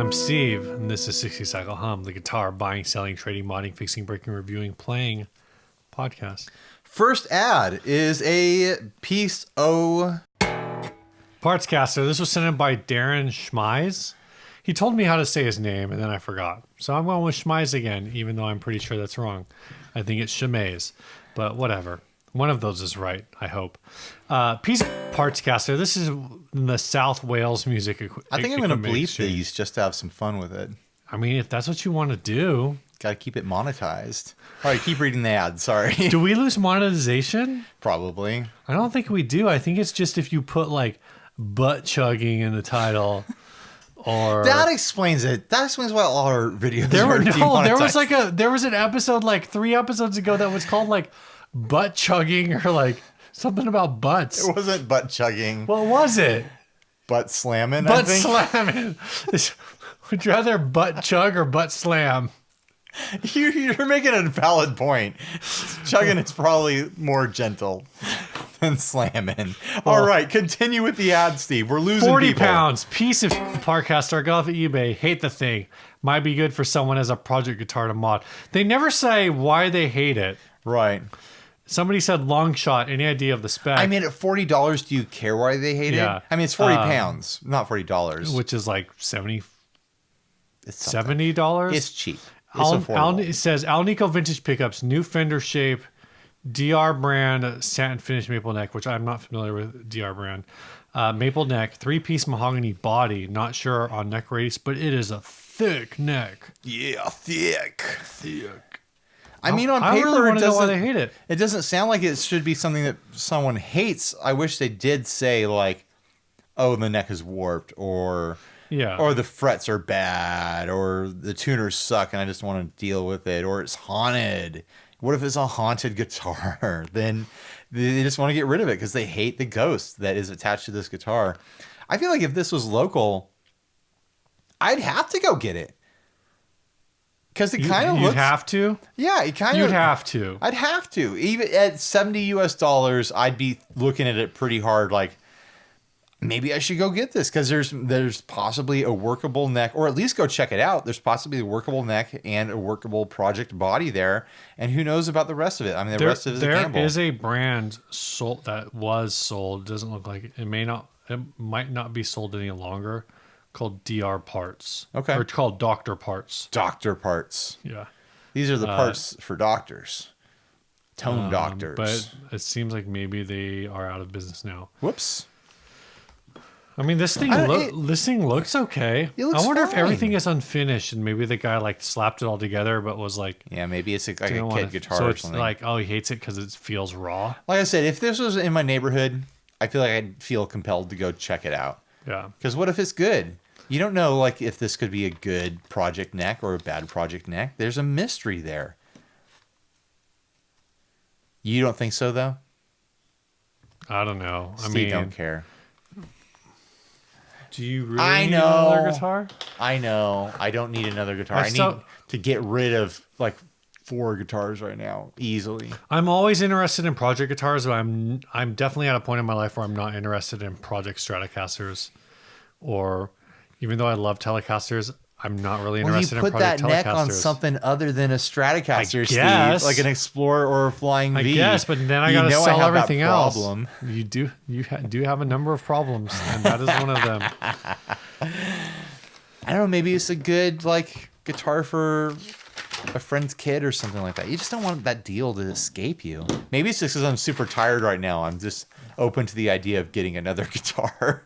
I'm Steve, and this is 60 Cycle Hum, the guitar buying, selling, trading, modding, fixing, breaking, reviewing, playing podcast. First ad is a piece of Partscaster. This was sent in by Darren Schmeiz. He told me how to say his name, and then I forgot. So I'm going with Schmeiz again, even though I'm pretty sure that's wrong. I think it's Schmeiz, but whatever. One of those is right, I hope. Piece of Partscaster. This is in the South Wales music. I think I'm going to bleep these just to have some fun with it. I mean, if that's what you want to do. Got to keep it monetized. All right, keep reading the ad. Sorry. Do we lose monetization? Probably. I don't think we do. I think it's just if you put like butt chugging in the title. Or that explains it. That explains why all our videos are demonetized. There was an episode like 3 episodes ago that was called like butt chugging or like something about butts. It wasn't butt chugging. What was it? Butt slamming. Butt slamming. Would you rather butt chug or butt slam? You're making a valid point. Chugging is probably more gentle than slamming. Well, all right, continue with the ad, Steve. We're losing 40 people. pounds. Piece of Partscaster. Got off of eBay. Hate the thing. Might be good for someone as a project guitar to mod. They never say why they hate it. Right. Somebody said long shot. Any idea of the spec? I mean, at $40, do you care why they hate it? I mean, it's 40 pounds, not $40. Which is like $70. It's cheap. It says Alnico Vintage Pickups, new fender shape, DR brand, satin finish maple neck, which I'm not familiar with DR brand. Maple neck, 3-piece mahogany body. Not sure on neck radius, but it is a thick neck. Yeah, thick. I mean, on paper, really know why they hate it. It doesn't sound like it should be something that someone hates. I wish they did say like, "Oh, the neck is warped," or the frets are bad, or the tuners suck, and I just want to deal with it, or it's haunted. What if it's a haunted guitar? Then they just want to get rid of it because they hate the ghost that is attached to this guitar. I feel like if this was local, I'd have to go get it. Because it kind of looks... You'd have to? Yeah, it kind of... You'd have to. I'd have to. Even at $70 US, I'd be looking at it pretty hard like, maybe I should go get this because there's possibly a workable neck, or at least go check it out. There's possibly a workable neck and a workable project body there. And who knows about the rest of it? I mean, the rest of it is a gamble. There is a brand sold that was sold. It doesn't look like it. It might not be sold any longer. Called DR Parts. Okay. Or it's called Doctor Parts. Doctor Parts. Yeah. These are the parts for doctors. Tone doctors. But it seems like maybe they are out of business now. Whoops. I mean, this thing looks okay. It looks I wonder if fine. everything is unfinished and maybe the guy like slapped it all together but was like... Yeah, maybe it's like a kid guitar so or it's something. like, oh, he hates it because it feels raw. Like I said, if this was in my neighborhood, I feel like I'd feel compelled to go check it out. Yeah. Because what if it's good? You don't know like if this could be a good project neck or a bad project neck. There's a mystery there. You don't think so, though? I don't know. Steve don't care. Do you really need another guitar? I know. I don't need another guitar. I need to get rid of like 4 guitars right now easily. I'm always interested in project guitars, but I'm definitely at a point in my life where I'm not interested in project Stratocasters, or even though I love Telecasters, I'm not really interested in project Telecasters. You put that neck on something other than a Stratocaster, Steve, like an Explorer or a Flying V. I guess, but then I got to sell everything else. Problem. You do have a number of problems, and that is one of them. I don't know. Maybe it's a good like guitar for a friend's kid or something like that. You just don't want that deal to escape you. Maybe it's just because I'm super tired right now. I'm just open to the idea of getting another guitar.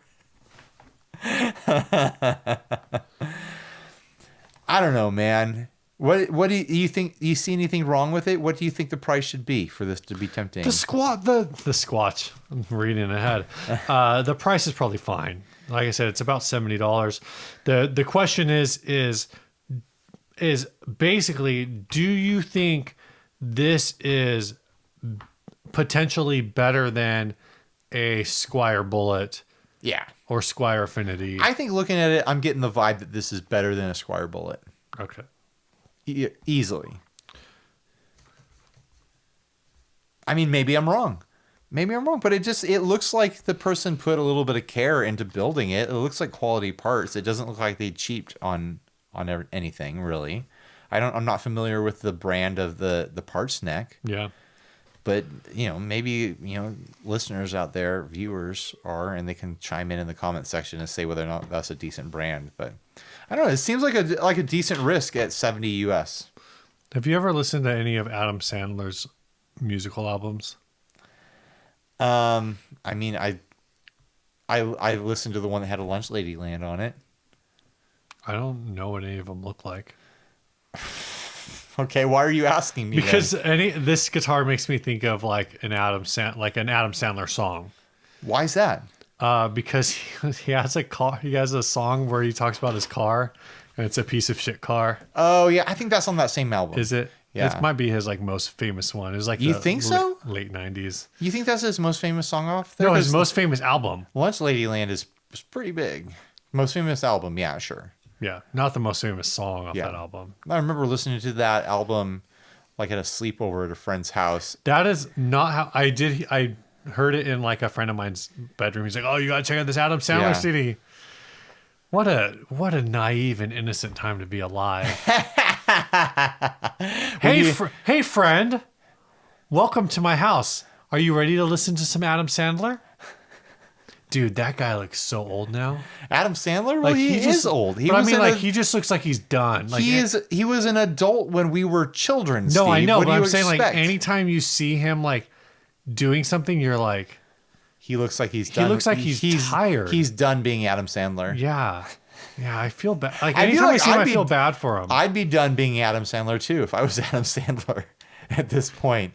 I don't know, man. What do you think? You see anything wrong with it? What do you think the price should be for this to be tempting? The Squatch. I'm reading ahead. The price is probably fine. Like I said, it's about $70. The question is basically, do you think this is potentially better than a Squire Bullet? Yeah. Or Squire Affinity? I think looking at it, I'm getting the vibe that this is better than a Squire Bullet. Okay. Easily. I mean, maybe I'm wrong. Maybe I'm wrong, but it looks like the person put a little bit of care into building it. It looks like quality parts. It doesn't look like they cheaped on anything really. I'm not familiar with the brand of the parts neck. Yeah. But, maybe, listeners out there, viewers are, and they can chime in the comment section and say whether or not that's a decent brand. But I don't know. It seems like a decent risk at $70 US. Have you ever listened to any of Adam Sandler's musical albums? I mean, I listened to the one that had a Lunch Lady Land on it. I don't know what any of them look like. Okay, why are you asking me? Because this guitar makes me think of like an Adam Sandler song. Why is that? Because he has a car. He has a song where he talks about his car, and it's a piece of shit car. Oh yeah, I think that's on that same album. Is it? Yeah, it might be his like most famous one. It's like you think so? Late 90s. You think that's his most famous song off there? No, his most famous album. Lunch Lady Land is pretty big. Most famous album, yeah, sure. Yeah, not the most famous song off that album. I remember listening to that album like at a sleepover at a friend's house. That is not how I did. I heard it in like a friend of mine's bedroom. He's like, "Oh, you gotta check out this Adam Sandler CD." What a naive and innocent time to be alive. Hey friend, welcome to my house. Are you ready to listen to some Adam Sandler? Dude, that guy looks so old now. Adam Sandler? Well, he is old. He just looks like he's done. Like he was an adult when we were children. No, Steve. I know, what but do you I'm saying expect? like anytime you see him like doing something, you're like, he looks like he's done. He looks like he's tired. He's done being Adam Sandler. Yeah. Yeah, I feel bad. Like anytime I see him, I feel bad for him. I'd be done being Adam Sandler too if I was Adam Sandler at this point.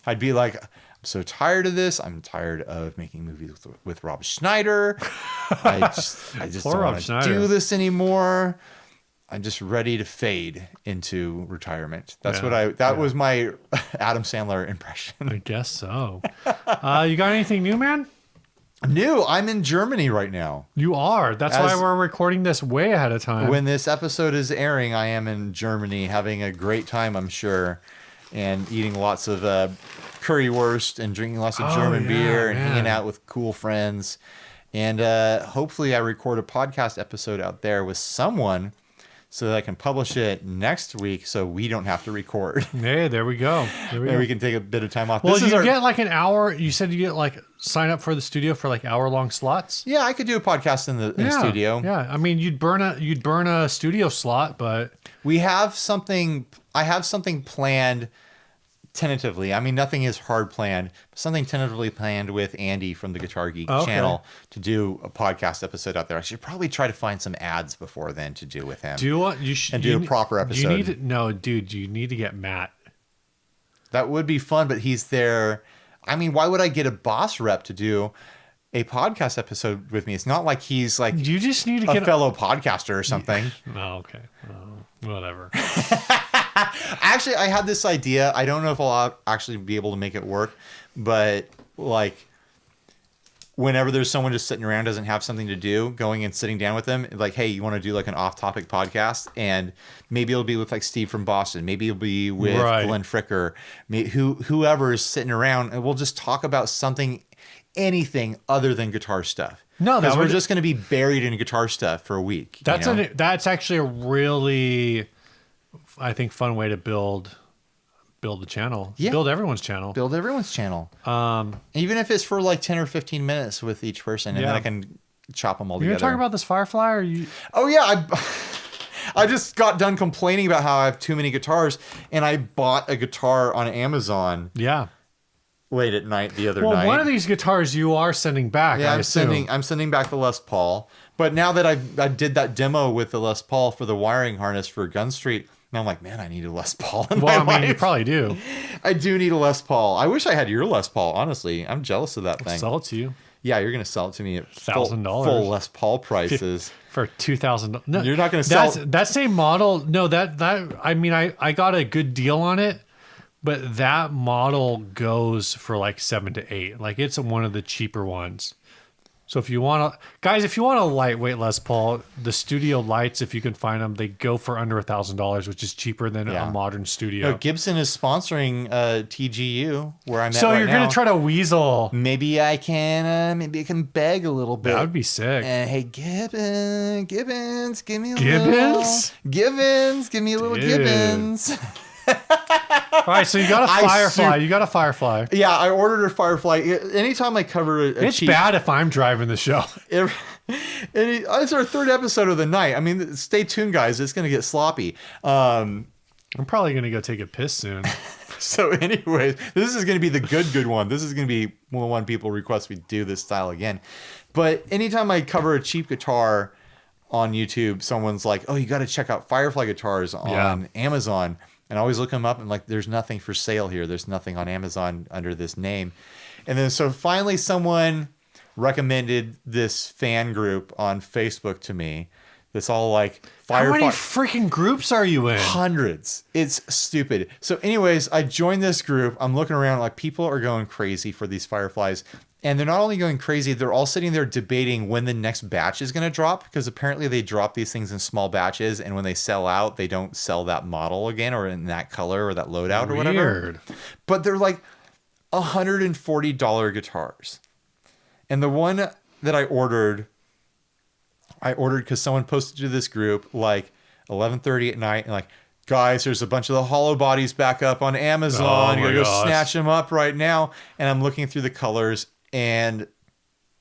I'd be like, I'm so tired of this. I'm tired of making movies with Rob Schneider. I just don't want to do this anymore. I'm just ready to fade into retirement. That's what was my Adam Sandler impression. I guess so. You got anything new, man? New. I'm in Germany right now. You are. That's why we're recording this way ahead of time. When this episode is airing, I am in Germany having a great time, I'm sure, and eating lots of currywurst and drinking lots of German beer and hanging out with cool friends. And hopefully I record a podcast episode out there with someone so that I can publish it next week so we don't have to record. Hey, there we go. We can take a bit of time off. Well, get like an hour. You said you get like sign up for the studio for like hour-long slots. Yeah, I could do a podcast in the studio. Yeah, I mean, you'd burn a studio slot, but we have something. I have something planned tentatively. I mean, nothing is hard planned. But something tentatively planned with Andy from the Guitar Geek channel to do a podcast episode out there. I should probably try to find some ads before then to do with him. Do a proper episode. You need to get Matt. That would be fun, but he's there. I mean, why would I get a boss rep to do a podcast episode with me? It's not like he's like you just need to get a fellow podcaster or something. Oh, okay. Whatever. Actually, I had this idea. I don't know if I'll actually be able to make it work, but like whenever there's someone just sitting around doesn't have something to do, going and sitting down with them, like, hey, you want to do like an off-topic podcast? And maybe it'll be with like Steve from Boston. Maybe it'll be with Glenn Fricker, whoever is sitting around, and we'll just talk about anything other than guitar stuff. No, because we're just going to be buried in guitar stuff for a week. That's actually a really, I think, fun way to build the channel. Yeah. Build everyone's channel. Even if it's for like 10 or 15 minutes with each person, and then I can chop them all together. You're talking about this Firefly, or you? Oh yeah, I just got done complaining about how I have too many guitars, and I bought a guitar on Amazon. Yeah. Late at night the other night. Well, one of these guitars you are sending back. Yeah, I'm sending back the Les Paul. But now that I did that demo with the Les Paul for the wiring harness for Gun Street, now I'm like, man, I need a Les Paul in my life. You probably do. I do need a Les Paul. I wish I had your Les Paul, honestly. I'm jealous of that thing. I'll sell it to you. Yeah, you're going to sell it to me at $1,000 full Les Paul prices. For $2,000. No, you're not going to sell that same model. No, that I mean, I got a good deal on it. But that model goes for like 7 to 8. Like it's one of the cheaper ones. So if you want to, guys, if you want a lightweight Les Paul, the studio lights, if you can find them, they go for under $1,000, which is cheaper than a modern studio. No, Gibson is sponsoring TGU where I'm at so right you're going to try to weasel. Maybe I can beg a little bit. That would be sick. Hey, Gibbons, give me a Gibbons? little. Gibbons, give me a little Gibbons. All right, so you got a Firefly. You got a Firefly. Yeah, I ordered a Firefly. Anytime I cover it's bad if I'm driving the show. It's our third episode of the night. I mean, stay tuned, guys. It's going to get sloppy. I'm probably going to go take a piss soon. So anyways, this is going to be the good one. This is going to be one people request we do this style again. But anytime I cover a cheap guitar on YouTube, someone's like, oh, you got to check out Firefly guitars on Amazon. And I always look them up and like, there's nothing for sale here. There's nothing on Amazon under this name. And then so finally someone recommended this fan group on Facebook to me. That's all like Firefly. How many freaking groups are you in? Hundreds. It's stupid. So anyways, I joined this group. I'm looking around like people are going crazy for these Fireflies. And they're not only going crazy, they're all sitting there debating when the next batch is going to drop, because apparently they drop these things in small batches, and when they sell out, they don't sell that model again or in that color or that loadout or whatever. But they're like $140 guitars. And the one that I ordered because someone posted to this group like 11:30 at night and like, guys, there's a bunch of the hollow bodies back up on Amazon. You gotta go snatch them up right now. And I'm looking through the colors and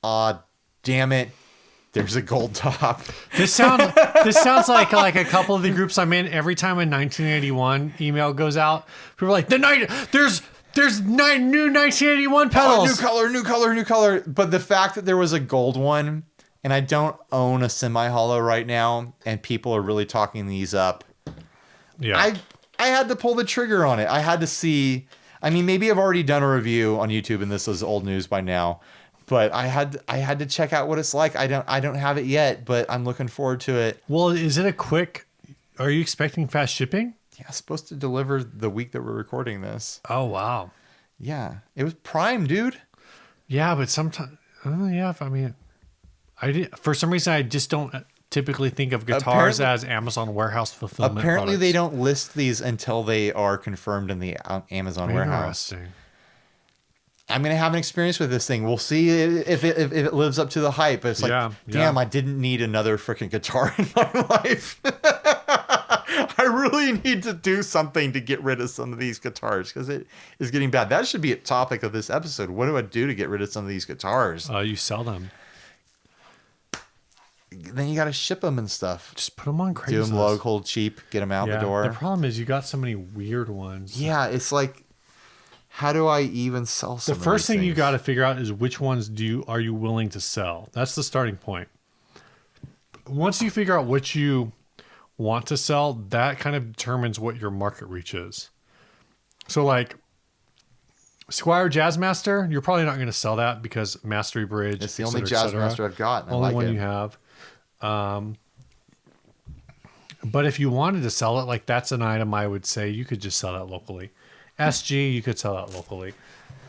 damn it, there's a gold top. This sounds like a couple of the groups I'm in. Every time a 1981 email goes out, people are like, there's new 1981 pedals. New color. But the fact that there was a gold one, and I don't own a semi-hollow right now, and people are really talking these up. Yeah. I had to pull the trigger on it. I had to see. I mean, maybe I've already done a review on YouTube, and this is old news by now. But I had to check out what it's like. I don't have it yet, but I'm looking forward to it. Well, is it a quick? Are you expecting fast shipping? Yeah, it's supposed to deliver the week that we're recording this. Oh wow. Yeah, it was Prime, dude. Yeah, but sometimes, for some reason, I just don't typically think of guitars as Amazon warehouse fulfillment. Apparently, products. they don't list these until they are confirmed in the Amazon warehouse. I'm gonna have an experience with this thing. We'll see if it lives up to the hype. But it's like, damn, I didn't need another freaking guitar in my life. I really need to do something to get rid of some of these guitars because it is getting bad. That should be a topic of this episode. What do I do to get rid of some of these guitars? You sell them. Then you got to ship them and stuff. Just put them on Craigslist. Do them local, cheap, get them out the door. The problem is you got so many weird ones. Yeah, it's like, how do I even sell some The first thing you got to figure out is which ones are you willing to sell. That's the starting point. Once you figure out which you want to sell, that kind of determines what your market reach is. So like Squire Jazzmaster, you're probably not going to sell that because Mastery Bridge. It's the only Jazzmaster I've got. Only one you have. But if you wanted to sell it, like that's an item I would say you could just sell that locally. SG, you could sell that locally.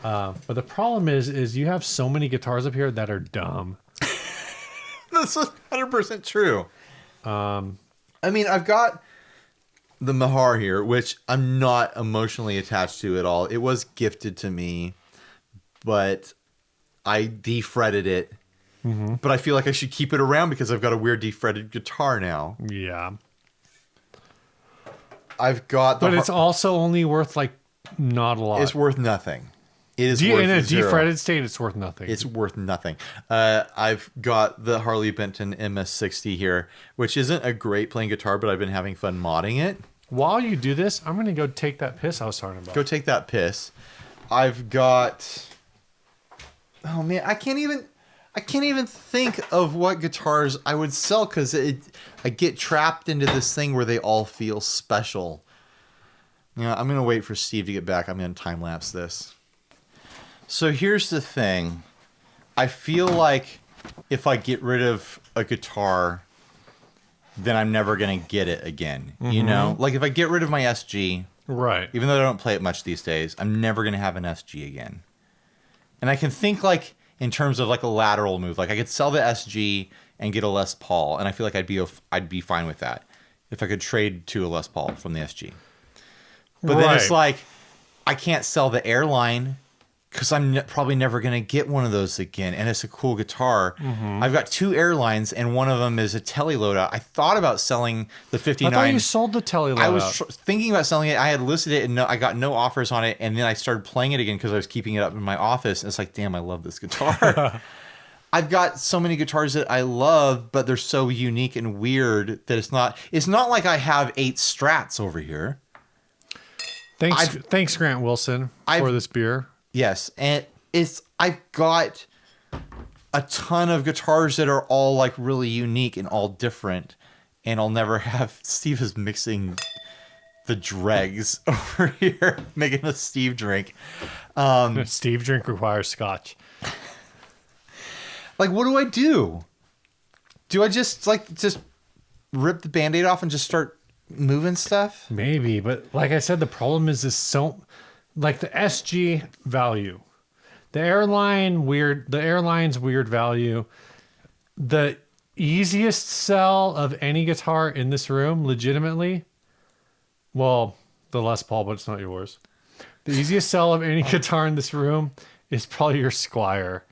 But the problem is you have so many guitars up here that are dumb. That's 100% true. I mean, I've got the Mahar here, which I'm not emotionally attached to at all. It was gifted to me, but I defretted it. Mm-hmm. But I feel like I should keep it around because I've got a weird defretted guitar now. Yeah. I've got But it's also only worth like not a lot. It's worth nothing. It is worth in a zero. defretted state, it's worth nothing. It's worth nothing. I've got the Harley Benton MS60 here, which isn't a great playing guitar, but I've been having fun modding it. While you do this, I'm going to go take that piss I was talking about. Go take that piss. I've got... Oh, man, I can't even think of what guitars I would sell because I get trapped into this thing where they all feel special. Yeah, I'm going to wait for Steve to get back. I'm going to time-lapse this. So here's the thing. I feel like if I get rid of a guitar, then I'm never going to get it again. Mm-hmm. You know? Like if I get rid of my SG, right? Even though I don't play it much these days, I'm never going to have an SG again. And I can think like in terms of like a lateral move. Like I could sell the SG and get a Les Paul, and I feel like I'd be fine with that if I could trade to a Les Paul from the SG. But then it's like I can't sell the Airline because I'm probably never going to get one of those again. And it's a cool guitar. Mm-hmm. I've got 2 Airlines, and one of them is a Tele loadout. I thought about selling the 59. I thought you sold the Tele loadout. I was thinking about selling it. I had listed it, and I got no offers on it. And then I started playing it again because I was keeping it up in my office. And it's like, damn, I love this guitar. I've got so many guitars that I love, but they're so unique and weird that it's not like I have 8 Strats over here. Thanks, Grant Wilson, for this beer. Yes, and I've got a ton of guitars that are all like really unique and all different, and I'll never have. Steve is mixing the dregs over here, making a Steve drink. Steve drink requires scotch. Like, what do I do? Do I just rip the Band-Aid off and just start moving stuff? Maybe, but like I said, the problem is like the SG value, the airline's weird value, the easiest sell of any guitar in this room, legitimately. Well, the Les Paul, but it's not yours. The easiest sell of any guitar in this room is probably your Squire,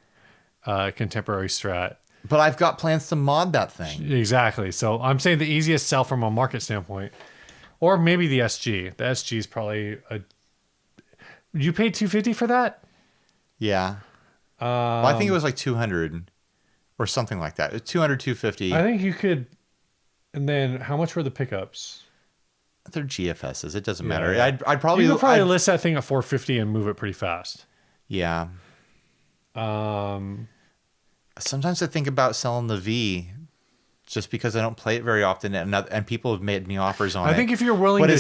contemporary Strat. But I've got plans to mod that thing. Exactly. So I'm saying the easiest sell from a market standpoint, or maybe the SG. The SG is probably You paid $250 for that? Yeah. Well, I think it was like 200 or something like that. It was 200, 250. I think you could. And then how much were the pickups? They're GFSs. It doesn't matter. I'd probably you could probably list that thing at $450 and move it pretty fast. Yeah. Sometimes I think about selling the V, just because I don't play it very often, and people have made me offers on it. I think if you're willing but to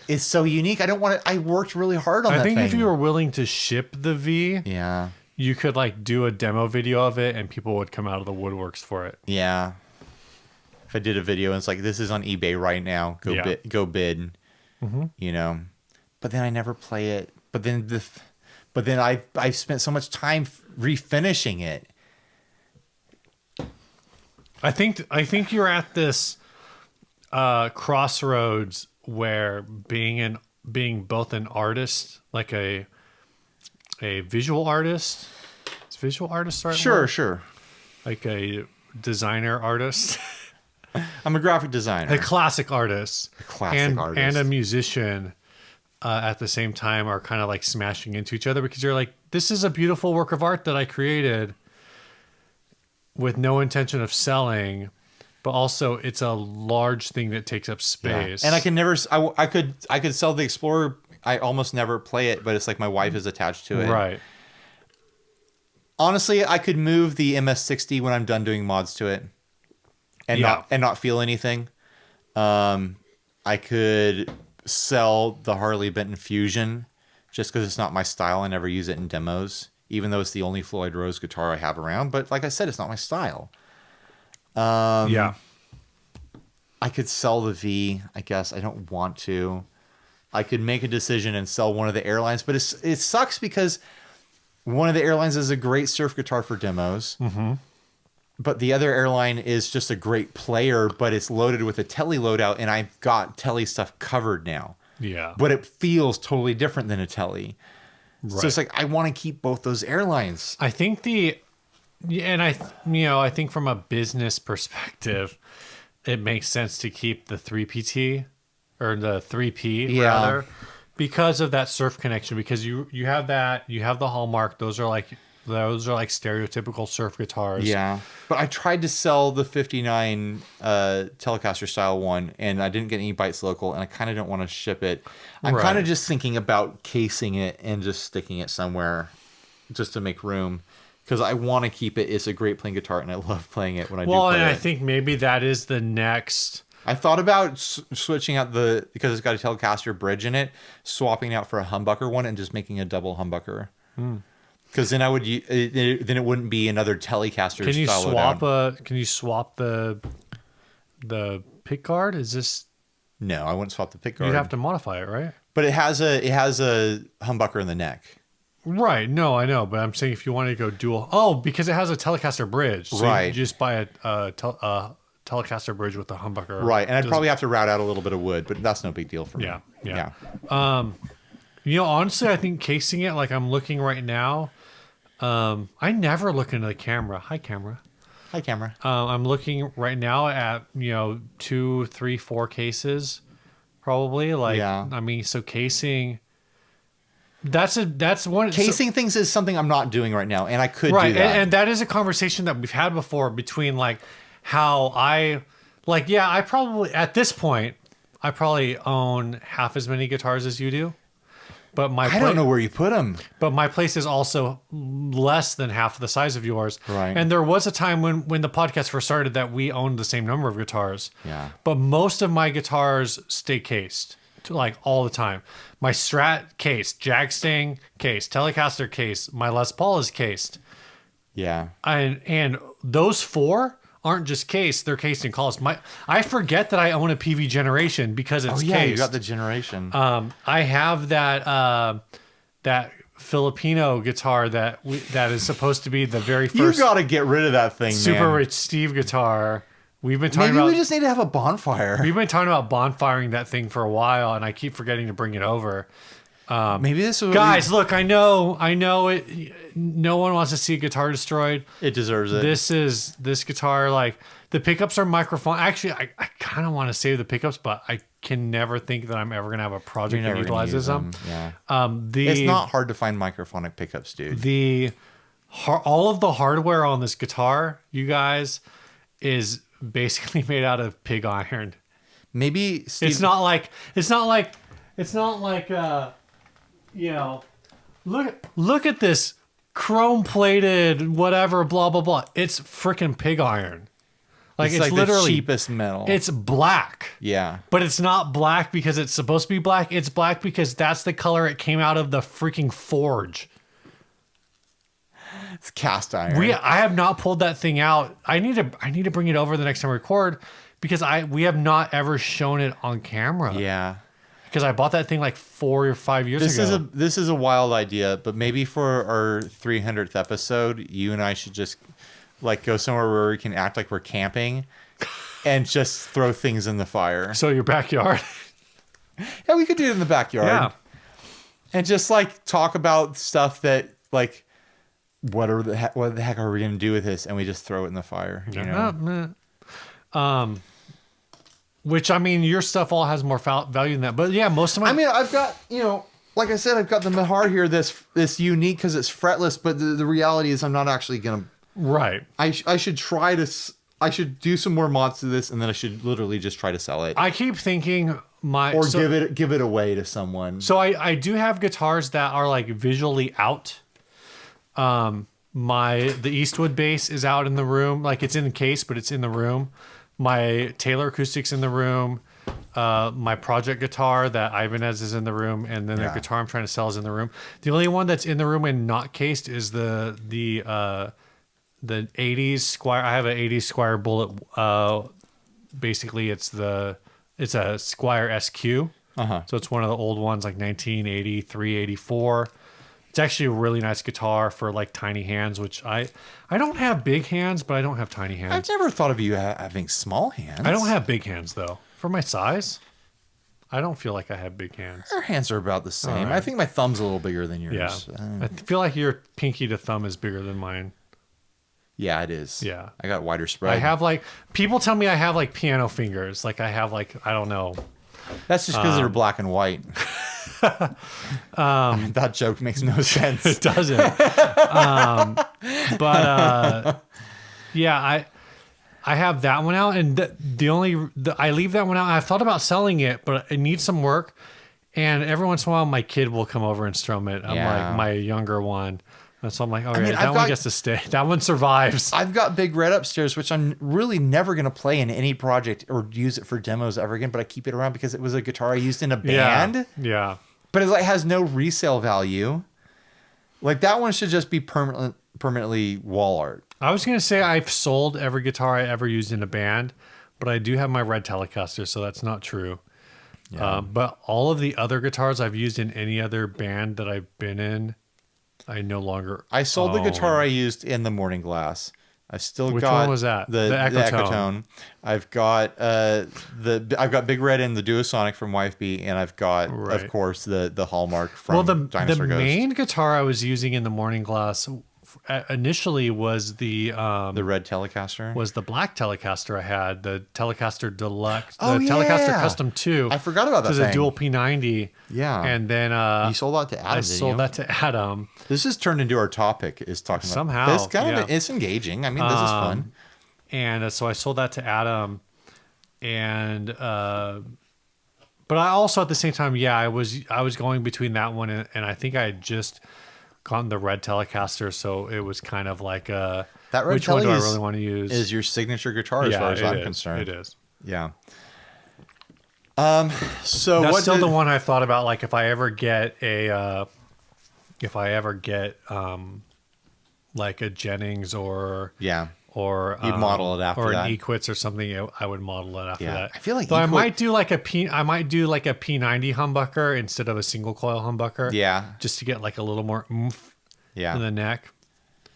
it's so unique. I don't want to. I worked really hard on that thing. I think if you were willing to ship the V, yeah, you could like do a demo video of it, and people would come out of the woodworks for it. Yeah. If I did a video and it's like, this is on eBay right now, go bid, mm-hmm. You know. But then I never play it. But then I've spent so much time refinishing it. I think you're at this crossroads where being both an artist, like a visual artist. Is visual artist right? Sure. Like a designer artist. I'm a graphic designer. A classic artist. And a musician at the same time are kind of like smashing into each other, because you're like, this is a beautiful work of art that I created with no intention of selling, but also it's a large thing that takes up space. Yeah. And I can never. I could sell the Explorer. I almost never play it, but it's like my wife is attached to it. Right. Honestly, I could move the MS-60 when I'm done doing mods to it, and not feel anything. I could sell the Harley Benton Fusion just because it's not my style. I never use it in demos, even though it's the only Floyd Rose guitar I have around. But like I said, it's not my style. Yeah. I could sell the V, I guess. I don't want to. I could make a decision and sell one of the Airlines, but it sucks because one of the Airlines is a great surf guitar for demos. Mm-hmm. But the other Airline is just a great player, but it's loaded with a Tele loadout, and I've got Tele stuff covered now. Yeah. But it feels totally different than a Tele. Right. So it's like, I want to keep both those Airlines. I think I think from a business perspective, it makes sense to keep the 3PT or the 3P rather, because of that surf connection, because you have that, you have the Hallmark. Those are like stereotypical surf guitars. Yeah. But I tried to sell the 59 Telecaster style one, and I didn't get any bites local, and I kind of don't want to ship it. I'm kind of just thinking about casing it and just sticking it somewhere just to make room, because I want to keep it. It's a great playing guitar, and I love playing it when I do play it. Well, and I think maybe that is the next. I thought about switching out because it's got a Telecaster bridge in it, swapping out for a humbucker one and just making a double humbucker. Because then then it wouldn't be another Telecaster. Can you swap the pick guard? Is this? No, I wouldn't swap the pick guard. You'd have to modify it, right? But it has a humbucker in the neck. Right. No, I know. But I'm saying if you want to go dual. Oh, because it has a Telecaster bridge. So Right. you just buy a Telecaster bridge with a humbucker. Right. And I'd probably have to route out a little bit of wood, but that's no big deal for me. Yeah. Honestly, I think casing it, like I'm looking right now, I never look into the camera. Hi, camera. Hi, camera. I'm looking right now at, 2, 3, 4 cases, probably. I mean, so casing, that's one. Casing things is something I'm not doing right now, and I could do that. And that is a conversation that we've had before between how I probably, at this point, I probably own half as many guitars as you do. But I don't know where you put them. But my place is also less than half the size of yours. Right. And there was a time when the podcast first started that we owned the same number of guitars. Yeah. But most of my guitars stay cased, all the time. My Strat case, Jag-Stang case, Telecaster case, my Les Paul is cased. Yeah. And those 4 aren't just cased; they're cased in colors. I forget that I own a PV Generation because it's cased. You got the Generation. I have that Filipino guitar that is supposed to be the very first. You got to get rid of that thing, Super man. Rich Steve guitar. We've been talking Maybe about. we just need to have a bonfire. We've been talking about bonfiring that thing for a while, and I keep forgetting to bring it over. Maybe this will Guys, look, I know it. No one wants to see a guitar destroyed. It deserves it. This guitar, the pickups are microphone. Actually, I kind of want to save the pickups, but I can never think that I'm ever gonna have a project that utilizes them. Yeah. It's not hard to find microphonic pickups, dude. All of the hardware on this guitar, you guys, is basically made out of pig iron. Maybe Steve, it's not like look at this chrome plated whatever blah blah blah. It's freaking pig iron. It's literally the cheapest metal. It's black. Yeah. But it's not black because it's supposed to be black. It's black because that's the color it came out of the freaking forge. It's cast iron. I have not pulled that thing out. I need to bring it over the next time we record because we have not ever shown it on camera. Yeah. Because I bought that thing 4 or 5 years ago. This is a wild idea, but maybe for our 300th episode, you and I should just go somewhere where we can act like we're camping and just throw things in the fire. So your backyard. Yeah, we could do it in the backyard. Yeah. And just talk about stuff that what the heck are we going to do with this? And we just throw it in the fire. You know? Which, I mean, your stuff all has more value than that. But yeah, most of my... I mean, I've got, like I said, I've got the Mahar here, this unique because it's fretless, but the reality is I'm not actually going to... Right. I should I should do some more mods to this, and then I should literally just try to sell it. I keep thinking give it away to someone. So I do have guitars that are visually out. The Eastwood bass is out in the room. It's in the case, but it's in the room. My Taylor Acoustic's in the room. My project guitar that Ibanez is in the room, and then the guitar I'm trying to sell is in the room. The only one that's in the room and not cased is the 80s Squire. I have an 80s Squire Bullet. Basically, it's a Squire SQ. So it's one of the old ones, 1983, 84. It's actually a really nice guitar for tiny hands, which I don't have big hands, but I don't have tiny hands. I've never thought of you having small hands. I don't have big hands though. For my size, I don't feel like I have big hands. Our hands are about the same. Right. I think my thumb's a little bigger than yours. Yeah. I feel like your pinky to thumb is bigger than mine. Yeah, it is. Yeah. I got wider spread. I have people tell me I have piano fingers. I have I don't know. That's just because they're black and white. That joke makes no sense. It doesn't. Yeah, I have that one out, and I leave that one out. I've thought about selling it, but it needs some work. And every once in a while, my kid will come over and strum it. I'm my younger one. And so I'm that one gets to stay. That one survives. I've got Big Red upstairs, which I'm really never going to play in any project or use it for demos ever again. But I keep it around because it was a guitar I used in a band. Yeah. But it has no resale value. That one should just be permanently wall art. I was going to say I've sold every guitar I ever used in a band, but I do have my red Telecaster, so that's not true. Yeah. But all of the other guitars I've used in any other band that I've been in, I no longer. I sold the guitar I used in the Morning Glass. I've still Which got one was that? The Ecotone. I've got Big Red and the Duosonic from YFB, and I've got of course the Hallmark from Dinosaur Ghost. The main guitar I was using in the Morning Glass initially was the red Telecaster. Was the black Telecaster I had, the Telecaster Deluxe, Telecaster Custom 2. I forgot about that. It was a dual P90. Yeah. And then you sold that to Adam. I sold that to Adam. This has turned into our topic, is talking somehow. About this kind of it's engaging. I mean, this is fun. And so I sold that to Adam, and but I also at the same time, I was going between that one and I think I had just gotten the red Telecaster, so it was kind of like that red which one do I really want to use? Is your signature guitar as far as I'm concerned? It is. Yeah. So that's still the one I thought about. Like if I ever get like a Jennings or you'd model it after or that. an Equitz or something, I would model it after that. I feel like I might do like a P90 humbucker instead of a single coil humbucker. Yeah, just to get like a little more oomph. Yeah. In the neck.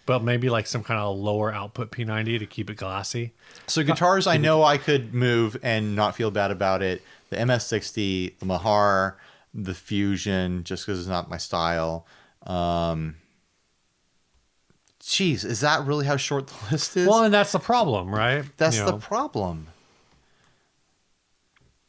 But maybe like some kind of lower output P90 to keep it glassy. So guitars I know I could move and not feel bad about it. The MS-60, the Mahar, the Fusion, just because it's not my style. Geez, is that really how short the list is? Well, and that's the problem, right? That's the problem.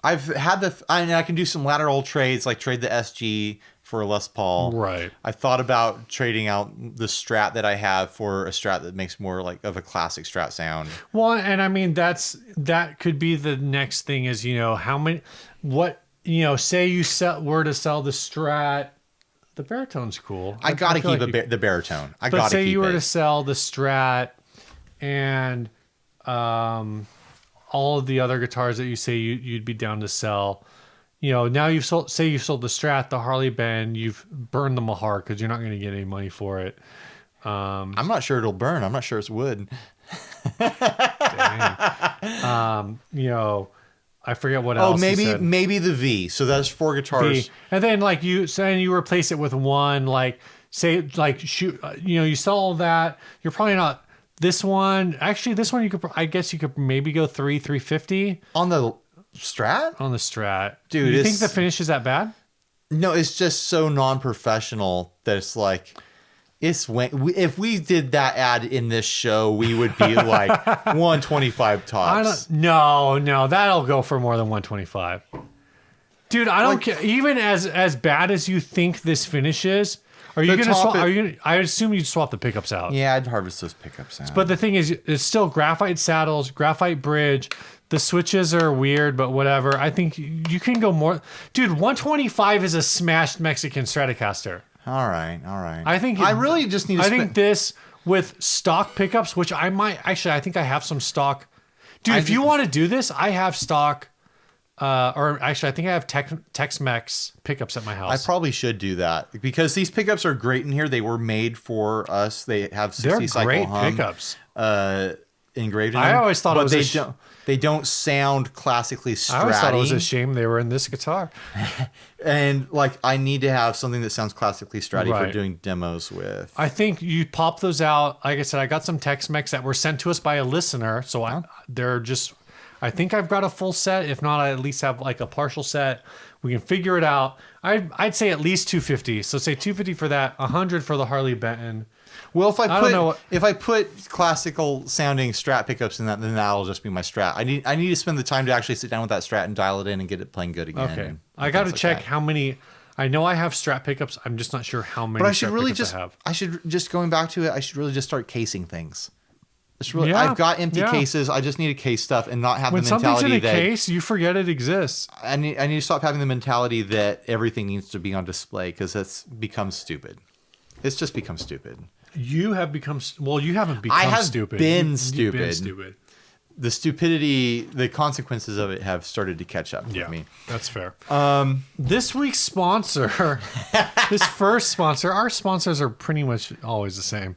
I've had I can do some lateral trades, like trade the SG for a Les Paul. Right. I thought about trading out the Strat that I have for a Strat that makes more like of a classic Strat sound. Well, and I mean that could be the next thing is, say you were to sell the Strat. The baritone's cool. I gotta keep the baritone. But say you were to sell the Strat and all of the other guitars that you say you'd be down to sell. Now you've sold the Strat, the Harley Bend, you've burned the Mahar because you're not going to get any money for it. I'm not sure it'll burn. I'm not sure it's wood. Dang. I forget what else. Oh, maybe the V. So that's 4 guitars. V. And then you replace it with one, you sell all that. You're probably not this one. Actually, this one I guess you could maybe go 350 on the Strat. On the Strat, dude. You think the finish is that bad? No, it's just so non-professional that it's like. If we did that ad in this show, we would be like 125 tops. No, that'll go for more than 125. Dude, I don't care. Even as bad as you think this finish is, I assume you'd swap the pickups out. Yeah, I'd harvest those pickups out. But the thing is, it's still graphite saddles, graphite bridge. The switches are weird, but whatever. I think you can go more. Dude, 125 is a smashed Mexican Stratocaster. All right. I think I really just need to think this with stock pickups, which I think I have some stock. Dude, if you want to do this, I have stock I think I have Tex-Mex pickups at my house. I probably should do that because these pickups are great in here. They were made for us. They have 60 cycle great hum, pickups. Engraved in them. I always thought they don't sound classically stratty. I always thought it was a shame they were in this guitar. And I need to have something that sounds classically stratty for doing demos with. I think you pop those out. Like I said, I got some Tex-Mex that were sent to us by a listener. So I think I've got a full set. If not, I at least have like a partial set. We can figure it out. I'd say at least 250. So say 250 for that, 100 for the Harley Benton. Well, if I put classical sounding Strat pickups in that, then that'll just be my Strat. I need to spend the time to actually sit down with that Strat and dial it in and get it playing good again. Okay, I got to check how many. I know I have Strat pickups. I'm just not sure how many. But I should really going back to it. I should really just start casing things. I've got empty cases. I just need to case stuff and not have the mentality that when something's in a case, you forget it exists. I need to stop having the mentality that everything needs to be on display because that's become stupid. It's just become stupid. You have become you haven't become stupid. Been stupid. You've been stupid. The stupidity, the consequences of it have started to catch up with me. That's fair. This week's sponsor, this first sponsor, our sponsors are pretty much always the same.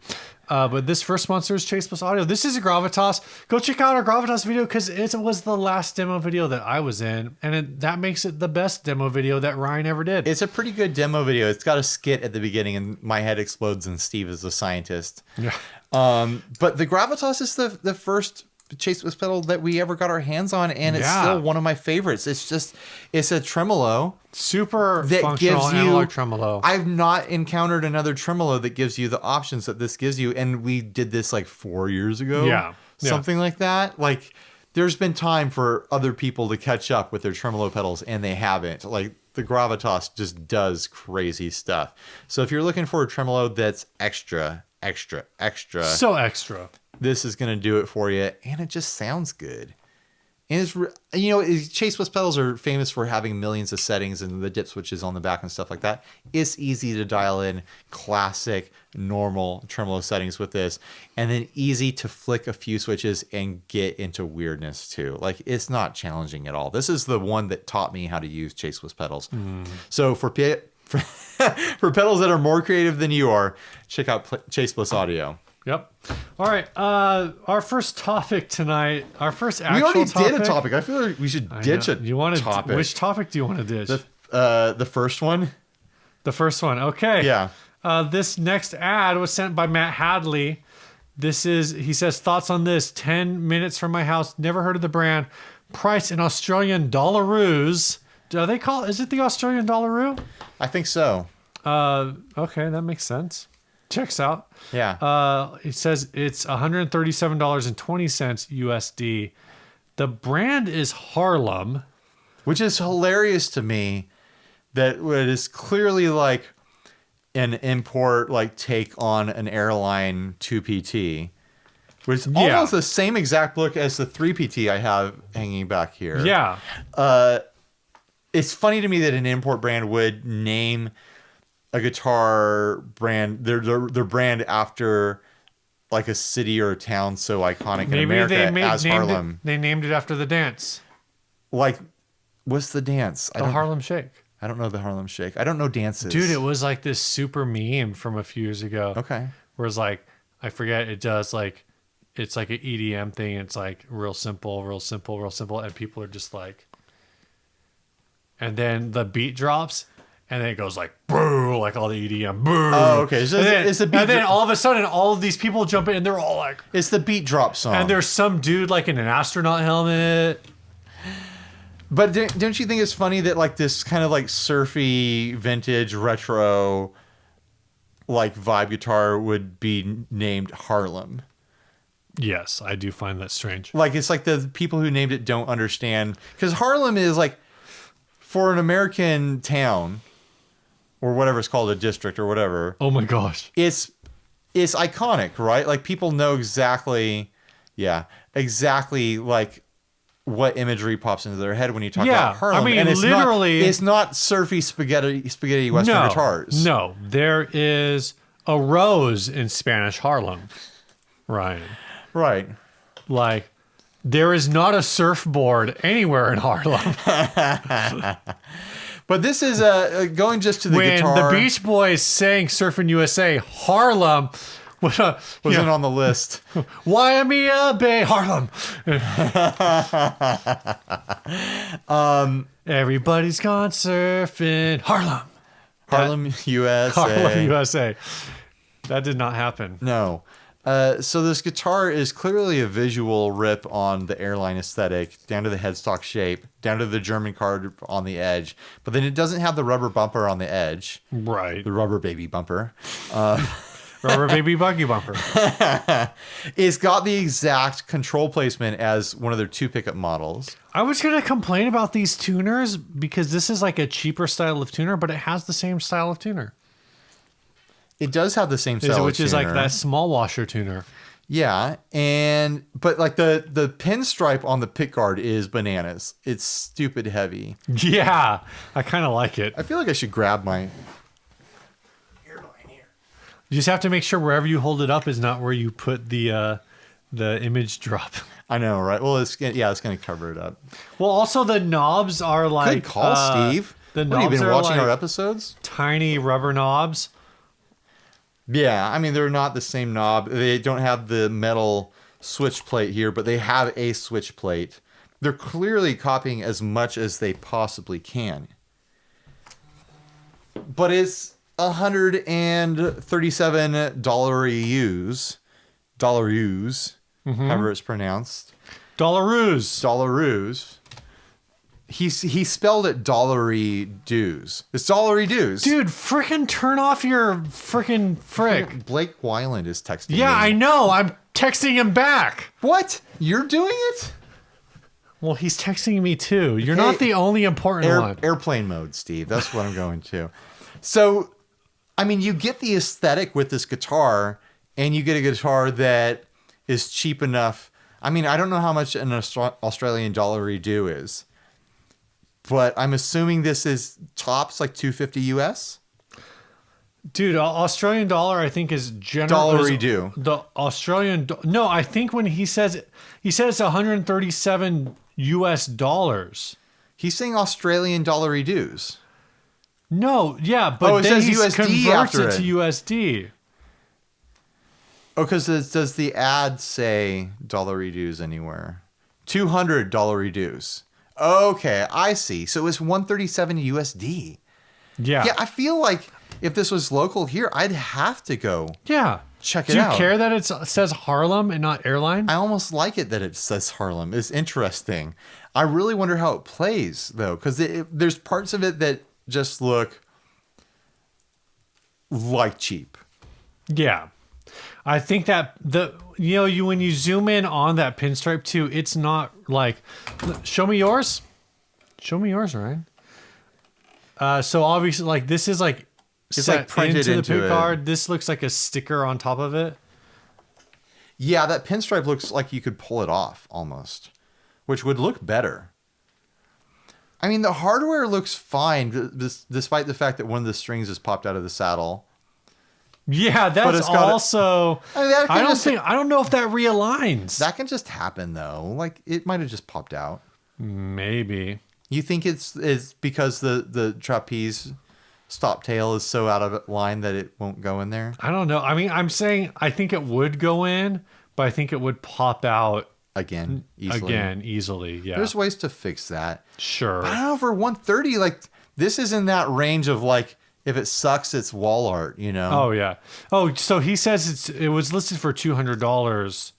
But this first sponsor is Chase Plus Audio. This is a Gravitas. Go check out our Gravitas video because it was the last demo video that I was in. And that makes it the best demo video that Ryan ever did. It's a pretty good demo video. It's got a skit at the beginning and my head explodes and Steve is a scientist. Yeah. But the Gravitas is the first Chase Plus pedal that we ever got our hands on, and it's still one of my favorites. It's a tremolo. Super that functional gives you analog tremolo. I've not encountered another tremolo that gives you the options that this gives you, and we did this like 4 years ago. Yeah. Something like that. Like, there's been time for other people to catch up with their tremolo pedals, and they haven't. Like, the Gravitas just does crazy stuff. So if you're looking for a tremolo that's extra, so extra, this is going to do it for you, and it just sounds good. And it's, Chase Plus pedals are famous for having millions of settings and the dip switches on the back and stuff like that. It's easy to dial in classic, normal tremolo settings with this, and then easy to flick a few switches and get into weirdness too. Like, it's not challenging at all. This is the one that taught me how to use Chase Plus pedals. So for pedals that are more creative than you are, check out Chase Plus Audio. Yep. All right. Our first topic tonight. Our first actual topic. We already did a topic. I feel like we should ditch it. Topic. Which topic do you want to ditch? The first one. The first one. Okay. Yeah. This next ad was sent by Matt Hadley. He says, thoughts on this. 10 minutes from my house. Never heard of the brand. Price in Australian dollaroos. Is it the Australian dollaroo? I think so. Okay. That makes sense. Checks out. Yeah. It says it's $137.20 USD. The brand is Harlem, which is hilarious to me. That it is clearly like an import, like take on an airline 2PT, which is almost the same exact look as the 3PT I have hanging back here. Yeah. It's funny to me that an import brand would name a guitar brand, their brand after like a city or a town so iconic in America as Harlem. They named it after the dance. Like, what's the dance? The Harlem Shake. I don't know the Harlem Shake. I don't know dances. Dude, it was like this super meme from a few years ago. Okay. Where it's like, I forget, it does like, it's like an EDM thing. It's like real simple. And people are just like, and then the beat drops. And then it goes like, boo, like all the EDM, boo. Oh, okay. So and then all of a sudden, all of these people jump in and they're all like... It's the beat drop song. And there's some dude like in an astronaut helmet. But don't you think it's funny that like this kind of like surfy, vintage, retro, like vibe guitar would be named Harlem? Yes, I do find that strange. Like, it's like the people who named it don't understand. Because Harlem is like, for an American town... or whatever it's called, a district or whatever. Oh my gosh. It's iconic, right? Like, people know exactly like what imagery pops into their head when you talk about Harlem. I mean, and it's not surfy spaghetti Western guitars. No, there is a rose in Spanish Harlem, Ryan. Right. Like, there is not a surfboard anywhere in Harlem. But this is going just to the guitar. When the Beach Boys sang Surfing USA, Harlem wasn't on the list. Waimea Bay, Harlem. Everybody's gone surfing, Harlem. Harlem, USA. Harlem, USA. That did not happen. No. So this guitar is clearly a visual rip on the airline aesthetic, down to the headstock shape, down to the German card on the edge. But then it doesn't have the rubber bumper on the edge. Right. The rubber baby bumper. Rubber baby buggy bumper. It's got the exact control placement as one of their 2 pickup models. I was going to complain about these tuners because this is like a cheaper style of tuner, but it has the same style of tuner. It does have the same style, which is like that small washer tuner. Yeah, but like the pinstripe on the pick guard is bananas. It's stupid heavy. Yeah, I kind of like it. I feel like I should grab my airline here. You just have to make sure wherever you hold it up is not where you put the image drop. I know, right? Well, it's going to cover it up. Well, also the knobs are like... Good call, Steve. The knobs have you been are watching like our episodes? Tiny rubber knobs. Yeah, I mean, they're not the same knob. They don't have the metal switch plate here, but they have a switch plate. They're clearly copying as much as they possibly can. But it's $137 dollars, however it's pronounced. Dollaroos. He spelled it dollary dues. It's dollary dues. Dude, frickin' turn off your frickin' frick. Blake Wyland is texting me. Yeah, I know. I'm texting him back. What? You're doing it? Well, he's texting me too. You're not the only important one. Airplane mode, Steve. That's what I'm going to. So, I mean, you get the aesthetic with this guitar, and you get a guitar that is cheap enough. I mean, I don't know how much an Australian dollary do is, but I'm assuming this is tops like $250 US. Dude, Australian dollar, I think, is generally dollary do. The Australian no, I think when he says it's 137 US dollars. He's saying Australian dollary dues. No, yeah, but it then says he USD converts after it to USD. Oh, because does the ad say dollary dues anywhere? $200 dues. Okay, I see. So it's 137 USD. Yeah. Yeah, I feel like if this was local here, I'd have to go. Yeah. Check it Do you out. care that it says Harlem and not Airline? I almost like it that it says Harlem. It's interesting. I really wonder how it plays, though, because there's parts of it that just look like cheap. Yeah. I think that when you zoom in on that pinstripe too, it's not like, show me yours, right? So obviously, like, this is like it's set like printed into the pick it. card. This looks like a sticker on top of it. Yeah, that pinstripe looks like you could pull it off almost, which would look better. I mean, the hardware looks fine, despite the fact that one of the strings is popped out of the saddle. Yeah, that's also. I don't know if that realigns. That can just happen though. Like, it might have just popped out. Maybe. You think it's because the trapeze stop tail is so out of line that it won't go in there? I don't know. I mean, I'm saying I think it would go in, but I think it would pop out easily. Yeah. There's ways to fix that. Sure. But I don't know, for 130, like, this is in that range of, like, if it sucks, it's wall art, you know? Oh, yeah. Oh, so he says it was listed for $200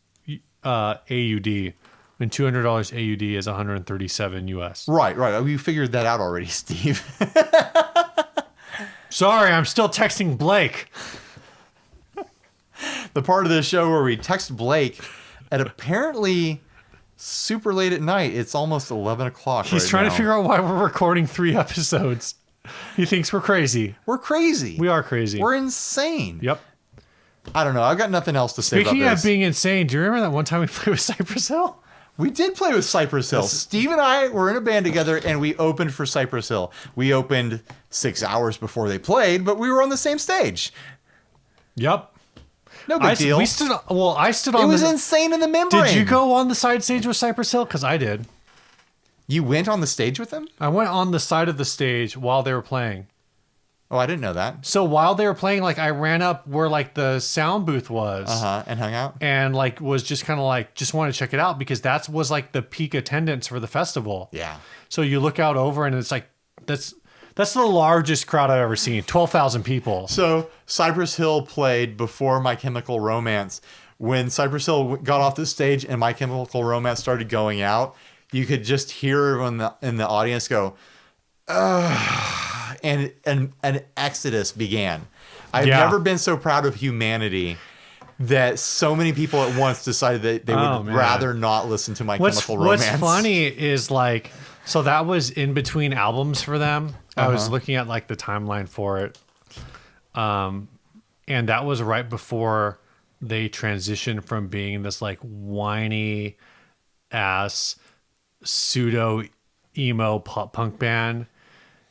AUD, and $200 AUD is 137 US. Right. We figured that out already, Steve. Sorry, I'm still texting Blake. The part of the show where we text Blake at apparently super late at night. It's almost 11 o'clock. He's trying to figure out why we're recording 3 episodes. He thinks we're crazy. We're crazy. We are crazy. We're insane. Yep. I don't know. I've got nothing else to say about this. Speaking of being insane, do you remember that one time we played with Cypress Hill? We did play with Cypress Hill. Steve and I were in a band together, and we opened for Cypress Hill. We opened 6 hours before they played, but we were on the same stage. Yep. No big deal. I stood on. It was insane in the membrane. Did you go on the side stage with Cypress Hill? Because I did. You went on the stage with them? I went on the side of the stage while they were playing. Oh, I didn't know that. So while they were playing, like, I ran up where, like, the sound booth was. And hung out? And, like, was just kind of like, just wanted to check it out because that was, like, the peak attendance for the festival. Yeah. So you look out over and it's like, that's the largest crowd I've ever seen. 12,000 people. So Cypress Hill played before My Chemical Romance. When Cypress Hill got off the stage and My Chemical Romance started going out, you could just hear everyone in the audience go, and an exodus began. I've never been so proud of humanity that so many people at once decided that they would rather not listen to My Chemical Romance. What's funny is, like, so that was in between albums for them. I was looking at, like, the timeline for it. And that was right before they transitioned from being this, like, whiny ass pseudo emo pop punk band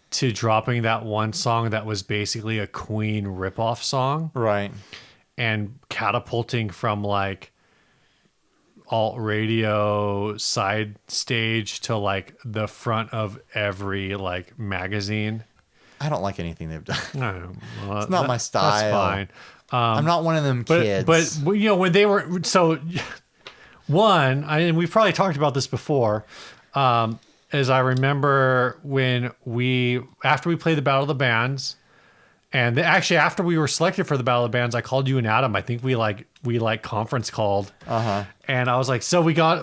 to dropping that one song that was basically a Queen ripoff song. Right. And catapulting from, like, alt radio side stage to, like, the front of every, like, magazine. I don't like anything they've done. No, well, it's not my style. That's fine. I'm not one of them kids. But when they were and we've probably talked about this before. As I remember when after we played the Battle of the Bands, and actually after we were selected for the Battle of the Bands, I called you and Adam. I think we conference called. And I was like, so we got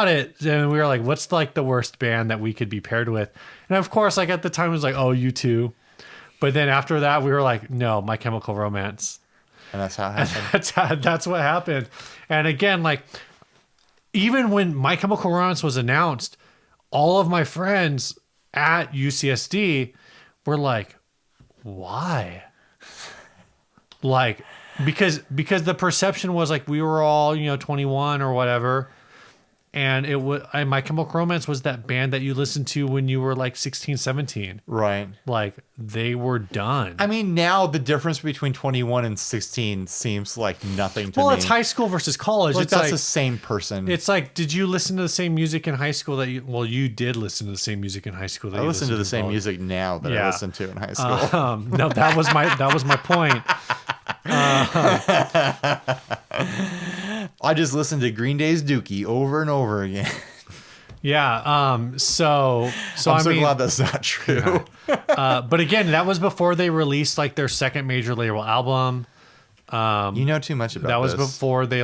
it, and we were like, what's like the worst band that we could be paired with? And of course, like at the time it was like, oh, U2. But then after that, we were like, no, My Chemical Romance. And that's how it happened. That's what happened. And again, like even when My Chemical Romance was announced, all of my friends at UCSD were like, why? Like, because the perception was like we were all 21 or whatever, and My Chemical Romance was that band that you listened to when you were like 16, 17. Right. Like they were done. I mean, now the difference between 21 and 16 seems like nothing to me. Well, it's high school versus college. Like, it's that's like the same person. It's like, did you listen to the same music in high school you did listen to the same music in high school that I you listen to the same college. music now that I listened to in high school. No, that was my point. I just listened to Green Day's Dookie over and over again. Yeah. So I'm so glad that's not true. But again, that was before they released like their second major label album. You know too much about that was this. Before they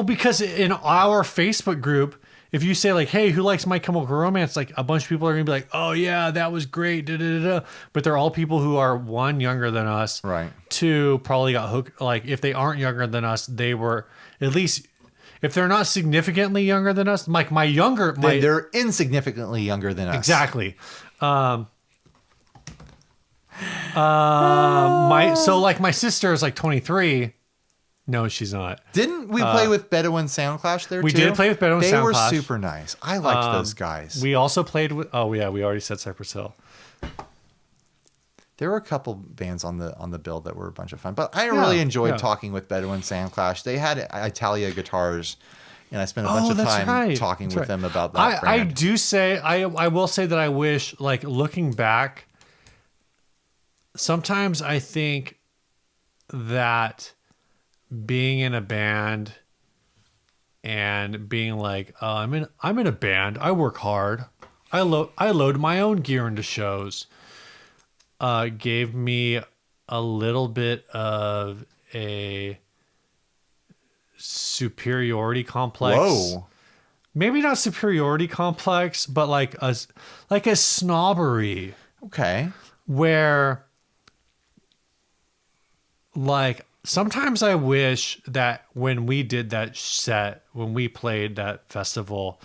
because in our Facebook group, if you say like, hey, who likes My Chemical Romance? Like a bunch of people are gonna be like, oh yeah, that was great. Da, da, da, da. But they're all people who are one, younger than us. Right. Two, probably got hooked. Like if they aren't younger than us, they were at least, if they're not significantly younger than us, like they're insignificantly younger than us. Exactly. My sister is like 23. No, she's not. Didn't we play with Bedouin Soundclash there too? We did play with Bedouin Soundclash. They were super nice. I liked those guys. We also played with, we already said Cypress Hill. There were a couple bands on the bill that were a bunch of fun, but I really enjoyed talking with Bedouin Soundclash. They had Italia guitars, and I spent a bunch of time talking with them about that brand. I do say, I will say that I wish, like looking back, sometimes I think that being in a band and being like, I'm in a band, I work hard, I load my own gear into shows, gave me a little bit of a superiority complex. Whoa. Maybe not superiority complex, but like a snobbery. Okay. Where like sometimes I wish that when we did that set, when we played that festival,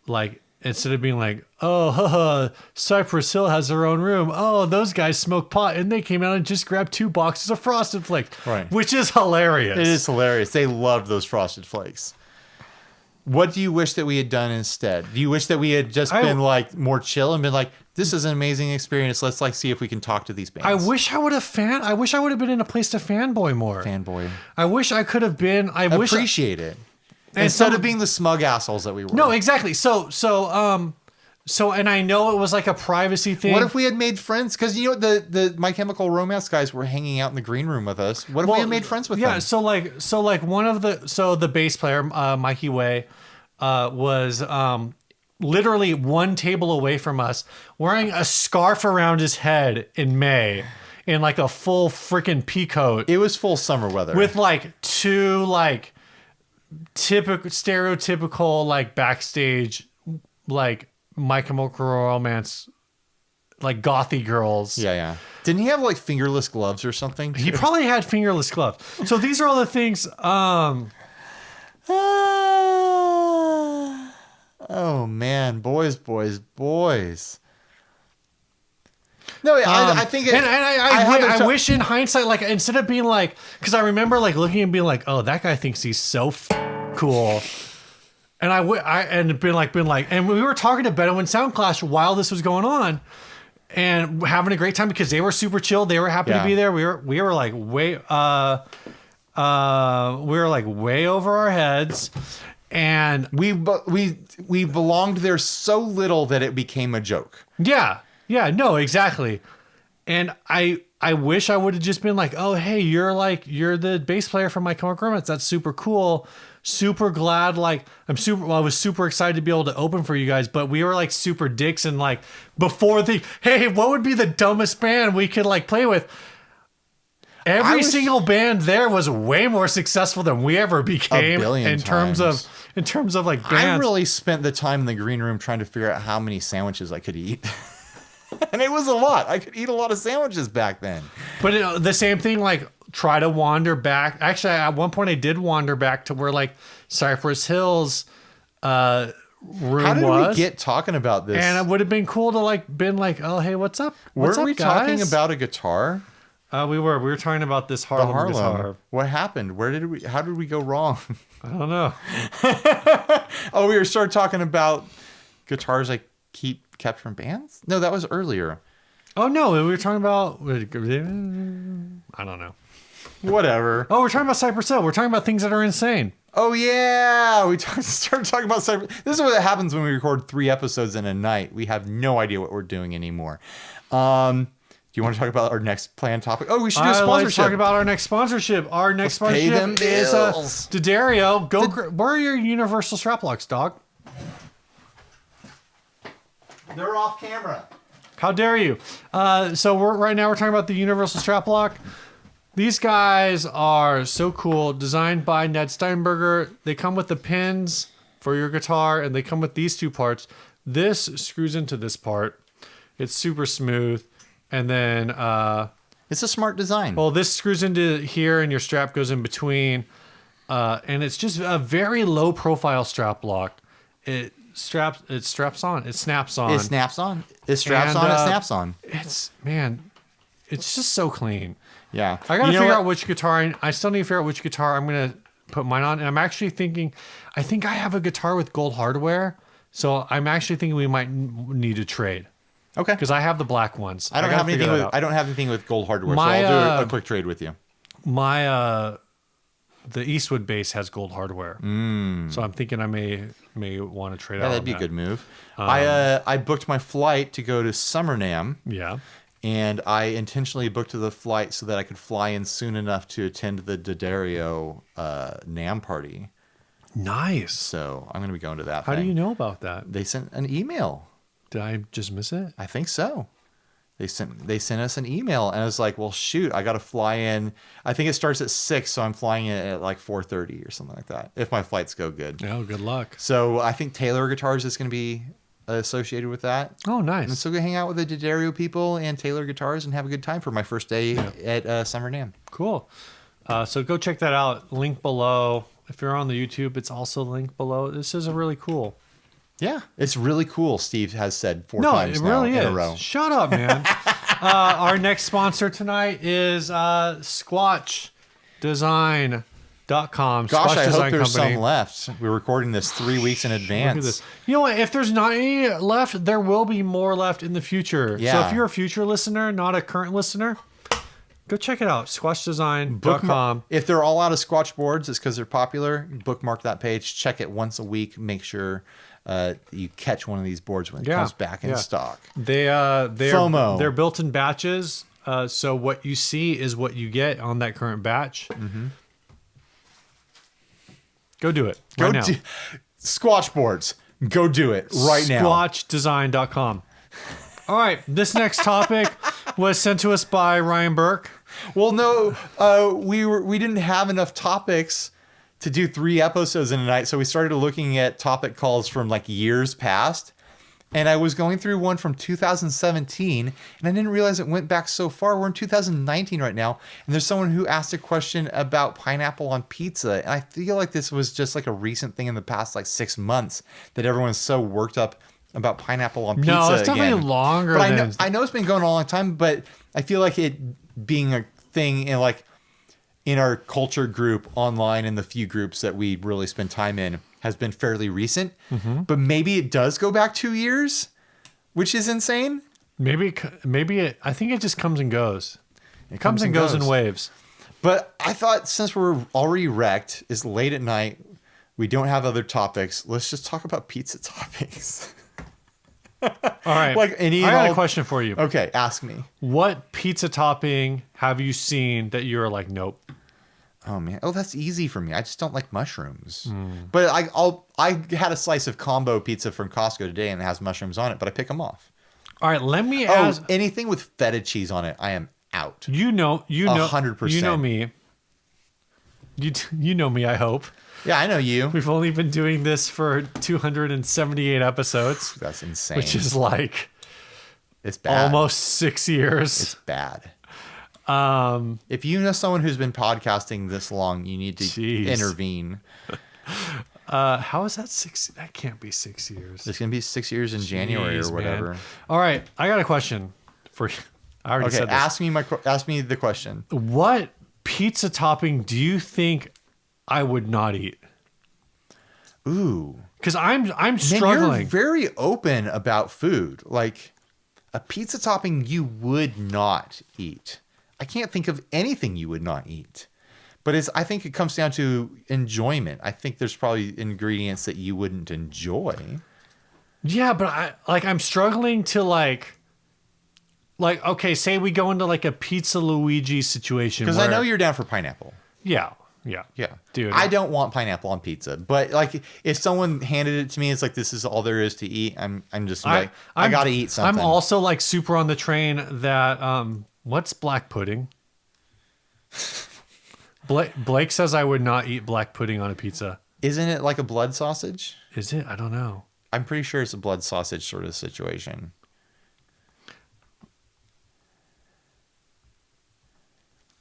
like instead of being like, oh, haha, Cypress Hill has their own room. Oh, those guys smoke pot and they came out and just grabbed 2 boxes of Frosted Flakes. Right. Which is hilarious. It is hilarious. They loved those Frosted Flakes. What do you wish that we had done instead? Do you wish that we had just been like more chill and been like, this is an amazing experience. Let's like see if we can talk to these bands. I wish I would have been in a place to fanboy more. Fanboy. I wish I could have been. Appreciate it. Instead of being the smug assholes that we were. No, exactly. So, and I know it was like a privacy thing. What if we had made friends? Because the My Chemical Romance guys were hanging out in the green room with us. What if we had made friends with them? Yeah. So the bass player, Mikey Way, was literally one table away from us, wearing a scarf around his head in May, in like a full freaking pea coat. It was full summer weather with like 2 like stereotypical like backstage like My Chemical Romance like gothy girls. Yeah. Didn't he have like fingerless gloves or something? He probably had fingerless gloves. So these are all the things. Oh man, boys. No, I think, I wish in hindsight, like instead of being like, because I remember like looking and being like, oh, that guy thinks he's so cool, and been like, and we were talking to Bedouin Soundclash while this was going on, and having a great time because they were super chill, they were happy to be there. We were like way over our heads. And we belonged there so little that it became a joke. Yeah, no, exactly. And I I wish I would have just been like, oh, hey, you're the bass player from My Chemical Romance. That's super cool. Super glad. Like, I was super excited to be able to open for you guys, but we were like super dicks. And like before hey, what would be the dumbest band we could like play with? Every single band there was way more successful than we ever became in terms of like bands. I really spent the time in the green room trying to figure out how many sandwiches I could eat. And it was a lot. I could eat a lot of sandwiches back then. But the same thing, like try to wander back. Actually, at one point I did wander back to where like Cypress Hill's room was. How did we get talking about this? And it would have been cool to like been like, oh, hey, what's up? Weren't we talking about a guitar? We were talking about this Harlem guitar. What happened? How did we go wrong? I don't know. Oh, we started talking about guitars I kept from bands? No, that was earlier. Oh no, we were talking about I don't know. Whatever. Oh, we're talking about Cypress Hill. We're talking about things that are insane. Oh yeah, we started talking about Cypress. This is what happens when we record 3 episodes in a night. We have no idea what we're doing anymore. Do you want to talk about our next planned topic? Oh, we should do a sponsorship. Let's talk about our next sponsorship. Our next sponsorship is D'Addario. Where are your universal strap locks, dog? They're off camera. How dare you? So right now we're talking about the universal strap lock. These guys are so cool. Designed by Ned Steinberger. They come with the pins for your guitar, and they come with these 2 parts. This screws into this part. It's super smooth. And then it's a smart design. Well, this screws into here, and your strap goes in between. And it's just a very low profile strap lock. It snaps on. It snaps on. It straps on. It snaps on. It snaps on. It's just so clean. Yeah. I gotta figure out which guitar. I still need to figure out which guitar I'm gonna put mine on. And I'm actually thinking, I think I have a guitar with gold hardware. So I'm actually thinking we might need to trade. Okay. Because I have the black ones. I don't have anything with gold hardware, so I'll do a quick trade with you. The Eastwood bass has gold hardware, so I'm thinking I may want to trade out. That'd be a good move. I booked my flight to go to Summer NAMM. Yeah, and I intentionally booked the flight so that I could fly in soon enough to attend the D'Addario NAMM party. Nice. So I'm going to be going to that. How do you know about that? They sent an email. Did I just miss it? I think so. They sent us an email, and I was like, well, shoot, I got to fly in. I think it starts at 6, so I'm flying in at like 4:30 or something like that, if my flights go good. Oh, good luck. So I think Taylor Guitars is going to be associated with that. Oh, nice. And so go hang out with the D'Addario people and Taylor Guitars and have a good time for my first day at Summer NAMM. Cool. So go check that out. Link below. If you're on the YouTube, it's also linked below. This is a really cool. Yeah, it's really cool, Steve has said 4 times now in a row. Shut up, man. Our next sponsor tonight is Squatch Design.com. Gosh, Squatch I Design hope there's Company. some left. We're recording this 3 weeks in advance. Look at this. You know what? If there's not any left, there will be more left in the future. Yeah. So if you're a future listener, not a current listener, go check it out. SquatchDesign.com. If they're all out of Squatch boards, it's because they're popular. Bookmark that page. Check it once a week. Make sure you catch one of these boards when it comes back in stock. They're built in batches. So what you see is what you get on that current batch. Mm-hmm. Go do it right now. Squatch boards. Go do it right now. SquatchDesign.com. All right. This next topic was sent to us by Ryan Burke. Well, no, we didn't have enough topics to do 3 episodes in a night, so we started looking at topic calls from like years past. And I was going through one from 2017, and I didn't realize it went back so far. We're in 2019 right now, and there's someone who asked a question about pineapple on pizza. And I feel like this was just like a recent thing in the past like 6 months that everyone's so worked up about pineapple on pizza. No, it's definitely longer. But I know it's been going on a long time, but I feel like it being a thing in our culture group online, in the few groups that we really spend time in, has been fairly recent. Mm-hmm. But maybe it does go back 2 years, which is insane. Maybe I think it just comes and goes. It comes and goes in waves. But I thought, since we're already wrecked, it's late at night, we don't have other topics, let's just talk about pizza toppings. All right. Like I got a question for you. Okay, ask me. What pizza topping have you seen that you're like, nope? Oh man, that's easy for me. I just don't like mushrooms. But I had a slice of combo pizza from Costco today, and it has mushrooms on it, but I pick them off. All right, let me ask. Anything with feta cheese on it, I am out. You know, 100%. You know me. You know me. I hope. Yeah, I know you. We've only been doing this for 278 episodes. That's insane. Which is like, it's bad. Almost 6 years. It's bad. If you know someone who's been podcasting this long, you need to intervene. How is that 6? That can't be 6 years. It's gonna be 6 years in January or whatever. Man. All right, I got a question for you. I already said this. Ask me the question. What pizza topping do you think I would not eat? Ooh, because I'm struggling. Man, you're very open about food. Like a pizza topping you would not eat. I can't think of anything you would not eat. But I think it comes down to enjoyment. I think there's probably ingredients that you wouldn't enjoy. Yeah, but I'm struggling to like okay, say we go into like a Pizza Luigi situation. Because I know you're down for pineapple. Yeah. Dude, I don't want pineapple on pizza, but like if someone handed it to me, it's like this is all there is to eat. I'm just like I gotta eat something. I'm also like super on the train that what's black pudding? Blake says I would not eat black pudding on a pizza. Isn't it like a blood sausage? Is it? I don't know. I'm pretty sure it's a blood sausage sort of situation.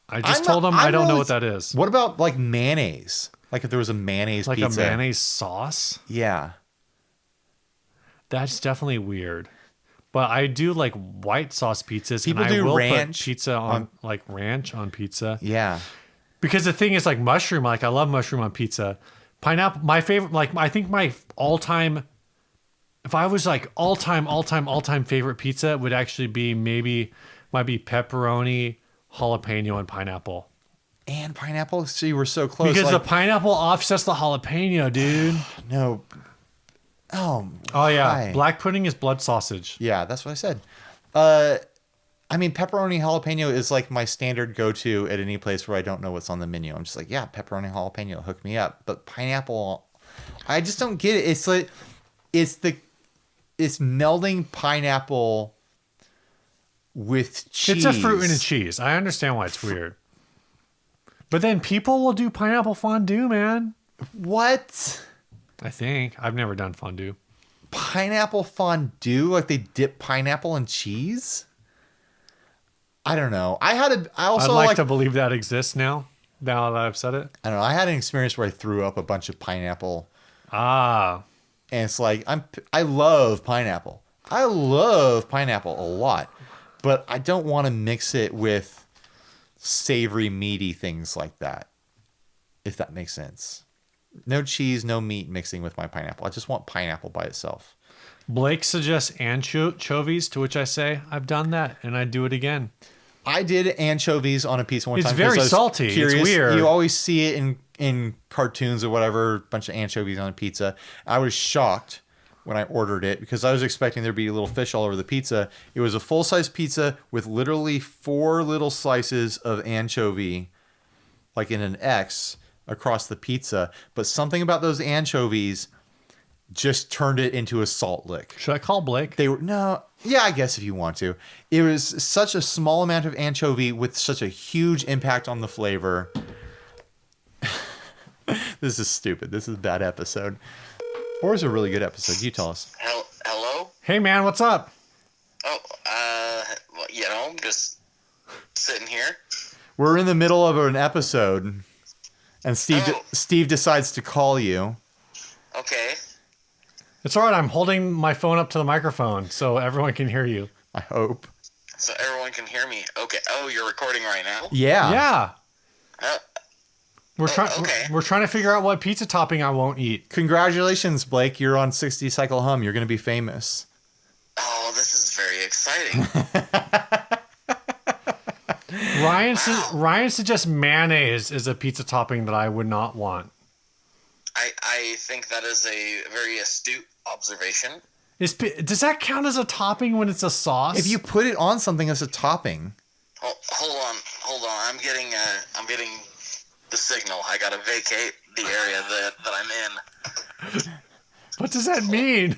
I just told him I don't know what that is. What about like mayonnaise? Like if there was a mayonnaise like pizza. Like a mayonnaise sauce? Yeah. That's definitely weird. But I do like white sauce pizzas. People and I do will ranch put pizza on like ranch on pizza. Yeah. Because the thing is like mushroom, like I love mushroom on pizza. Pineapple, my favorite, like I think my all-time, if I was like all-time favorite pizza would actually be might be pepperoni, jalapeno, and pineapple. And pineapple? So you were so close. Because the pineapple offsets the jalapeno, dude. No. Oh yeah. hi. Black pudding is blood sausage. Yeah, that's what I said. I mean, pepperoni jalapeno is like my standard go-to at any place where I don't know what's on the menu. I'm just like, yeah, pepperoni jalapeno, hook me up. But pineapple, I just don't get it. It's like, it's melding pineapple with cheese. It's a fruit and a cheese. I understand why it's weird. But then people will do pineapple fondue, man. What? I think. I've never done fondue. Pineapple fondue? Like they dip pineapple in cheese? I don't know. I'd like to believe that exists now that I've said it. I don't know. I had an experience where I threw up a bunch of pineapple. And it's like, I love pineapple. I love pineapple a lot. But I don't want to mix it with savory, meaty things like that. If that makes sense. No cheese, no meat mixing with my pineapple. I just want pineapple by itself. Blake suggests anchovies, to which I say, I've done that, and I'd do it again. I did anchovies on a pizza one time. It's very salty. It's weird. You always see it in cartoons or whatever, a bunch of anchovies on a pizza. I was shocked when I ordered it because I was expecting there to be a little fish all over the pizza. It was a full-size pizza with literally 4 little slices of anchovy, like in an X, across the pizza. But something about those anchovies just turned it into a salt lick. Should I call Blake? Yeah, I guess if you want to. It was such a small amount of anchovy with such a huge impact on the flavor. This is stupid. This is a bad episode. Or is it a really good episode? You tell us. Hello? Hey, man, what's up? Oh, I'm just sitting here. We're in the middle of an episode, and Steve decides to call you. Okay. It's all right. I'm holding my phone up to the microphone so everyone can hear you. I hope. So everyone can hear me. Okay. Oh, you're recording right now? Yeah. Yeah. We're trying to figure out what pizza topping I won't eat. Congratulations, Blake. You're on 60 Cycle Hum. You're going to be famous. Oh, this is very exciting. Ryan suggests mayonnaise is a pizza topping that I would not want. I think that is a very astute observation. Does that count as a topping when it's a sauce? If you put it on something as a topping. Hold on. I'm getting the signal. I gotta vacate the area that I'm in. What does that mean?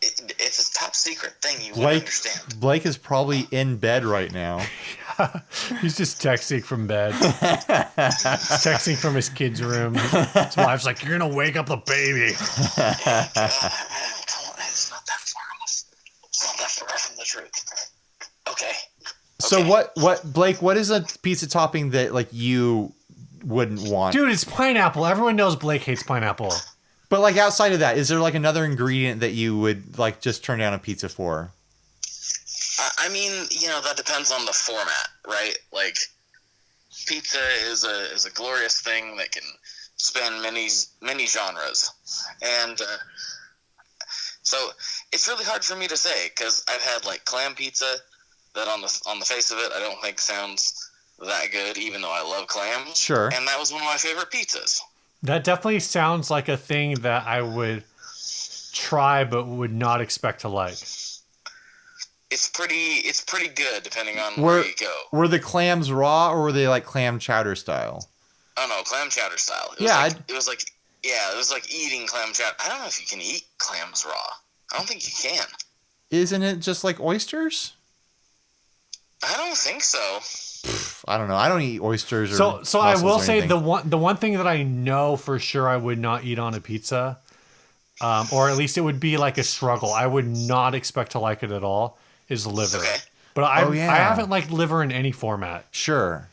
It's a top secret thing you won't understand. Blake is probably in bed right now. He's just texting from bed. He's texting from his kid's room. His wife's like, "You're gonna wake up the baby." It's not that far. It's not that far from the truth. Okay. So what Blake? What is a pizza topping that like you wouldn't want? Dude, it's pineapple. Everyone knows Blake hates pineapple. But like outside of that, is there like another ingredient that you would like just turn down a pizza for? I mean, that depends on the format, right? Like, pizza is a glorious thing that can span many genres, and so it's really hard for me to say because I've had like clam pizza that on the face of it I don't think sounds that good, even though I love clams. Sure. And that was one of my favorite pizzas. That definitely sounds like a thing that I would try but would not expect to like. It's pretty good depending on where you go. Were the clams raw or were they like clam chowder style? Oh no, clam chowder style. It was like eating clam chowder. I don't know if you can eat clams raw. I don't think you can. Isn't it just like oysters? I don't think so. I don't know. I don't eat oysters. So I will say the one thing that I know for sure I would not eat on a pizza, or at least it would be like a struggle. I would not expect to like it at all. Is liver. Okay. But I haven't liked liver in any format. Sure.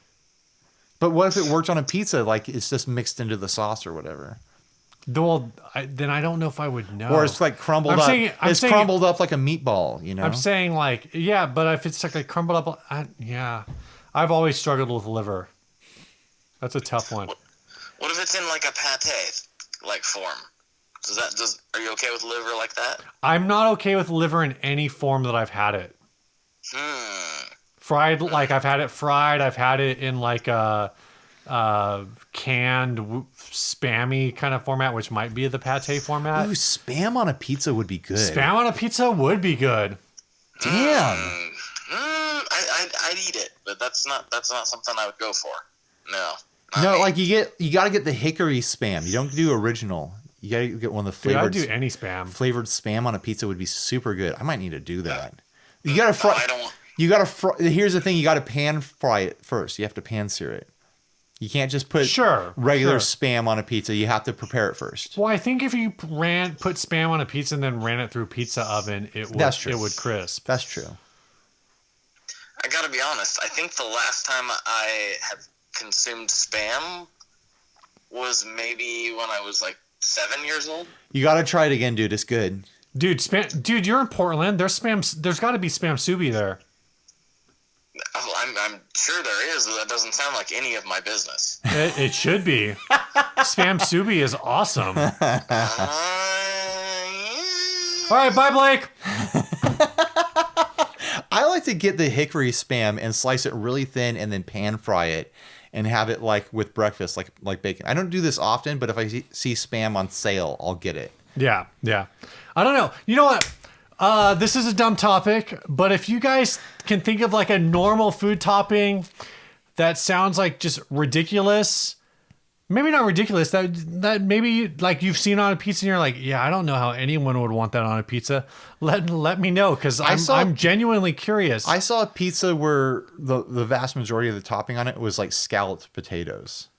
But what if it worked on a pizza? Like it's just mixed into the sauce or whatever. Well, then I don't know if I would know. Or it's like crumbled up. It's crumbled up like a meatball, I'm saying like, yeah, but if it's like a crumbled up, I've always struggled with liver. That's a tough one. What if it's in like a pate like form? Are you okay with liver like that? I'm not okay with liver in any form that I've had it. Fried, like I've had it fried. I've had it in like a canned spammy kind of format, which might be the pate format. Ooh, spam on a pizza would be good. Spam on a pizza would be good. Damn. I'd eat it, but that's not something I would go for. No. Like you got to get the hickory spam. You don't do original. You got to get one of the flavored. Dude, I'd do any spam. Flavored spam on a pizza would be super good. I might need to do that. You got to fry. You got to fry. Here's the thing: you got to pan fry it first. You have to pan sear it. You can't just put regular spam on a pizza. You have to prepare it first. Well, I think if you put spam on a pizza and then ran it through a pizza oven, it would crisp. That's true. I gotta be honest. I think the last time I had consumed spam was maybe when I was like 7 years old. You got to try it again, dude. It's good. Dude, you're in Portland. There's got to be spam subi there. I'm sure there is. That doesn't sound like any of my business. It should be. Spam subi is awesome. Yeah. All right, bye, Blake. I like to get the hickory spam and slice it really thin and then pan fry it and have it like with breakfast, like bacon. I don't do this often, but if I see spam on sale, I'll get it. Yeah. I don't know. You know what? This is a dumb topic, but if you guys can think of like a normal food topping that sounds like just ridiculous, maybe not ridiculous, that maybe like you've seen on a pizza and you're like, yeah, I don't know how anyone would want that on a pizza. Let me know, because I'm genuinely curious. I saw a pizza where the vast majority of the topping on it was like scalloped potatoes.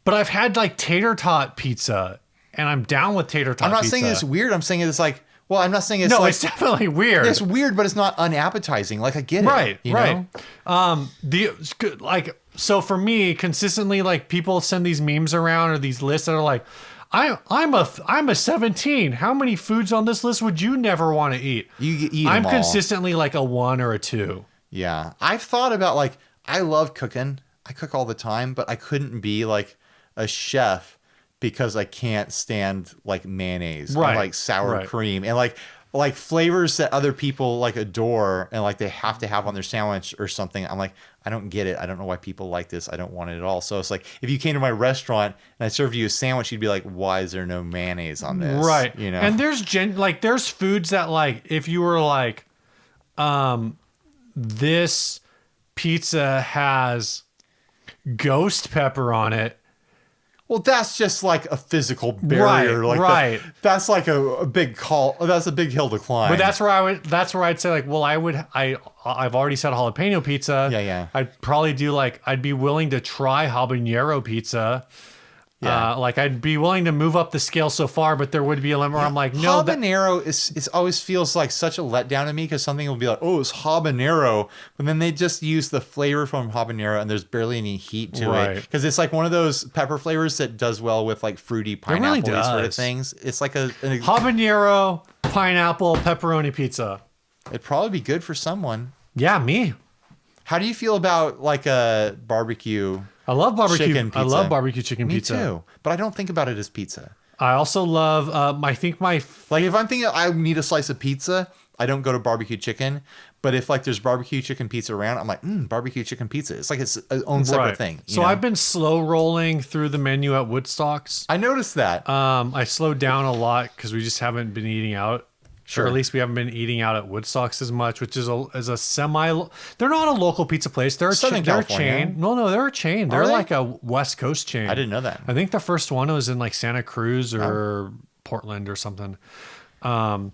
But I've had like tater tot pizza, and I'm down with tater tot pizza. I'm not saying it's weird. I'm saying it's like, well, I'm not saying it's it's definitely weird. It's weird, but it's not unappetizing. Like I get it. Right. You know? So for me, consistently, like people send these memes around or these lists that are like, I'm a 17. How many foods on this list would you never want to eat? You eat I'm them all. consistently like a 1 or a 2. Yeah. I've thought about like, I love cooking. I cook all the time, but I couldn't be like a chef because I can't stand like mayonnaise or like sour cream. And like like flavors that other people like adore and like they have to have on their sandwich or something. I'm like, I don't get it. I don't know why people like this. I don't want it at all. So it's like if you came to my restaurant and I served you a sandwich, you'd be like, why is there no mayonnaise on this? Right. You know. And there's foods that like if you were like, this pizza has ghost pepper on it. Well, that's just like a physical barrier. Right. That's like a big call. That's a big hill to climb. But that's where I'd say like, well, I've already said jalapeno pizza. Yeah. I'd probably do like, I'd be willing to try habanero pizza. Yeah. Like I'd be willing to move up the scale so far, but there would be a limit where I'm like, no. Habanero is always feels like such a letdown to me because something will be like, oh, it's habanero, but then they just use the flavor from habanero and there's barely any heat to it because it's like one of those pepper flavors that does well with like fruity pineapple sort of things. It's like a habanero pineapple pepperoni pizza. It'd probably be good for someone. Yeah, me. How do you feel about like a barbecue? I love barbecue chicken pizza. I love barbecue chicken pizza. Me too, but I don't think about it as pizza. I also love. I think like if I'm thinking I need a slice of pizza, I don't go to barbecue chicken. But if like there's barbecue chicken pizza around, I'm like, barbecue chicken pizza. It's like its own separate thing. So I've been slow rolling through the menu at Woodstocks. I noticed that. I slowed down a lot because we just haven't been eating out. Sure. Or at least we haven't been eating out at Woodstocks as much, which is a semi. They're not a local pizza place. They're they're a chain. No, they're a chain. They're like a West Coast chain. I didn't know that. I think the first one was in like Santa Cruz or Portland or something. And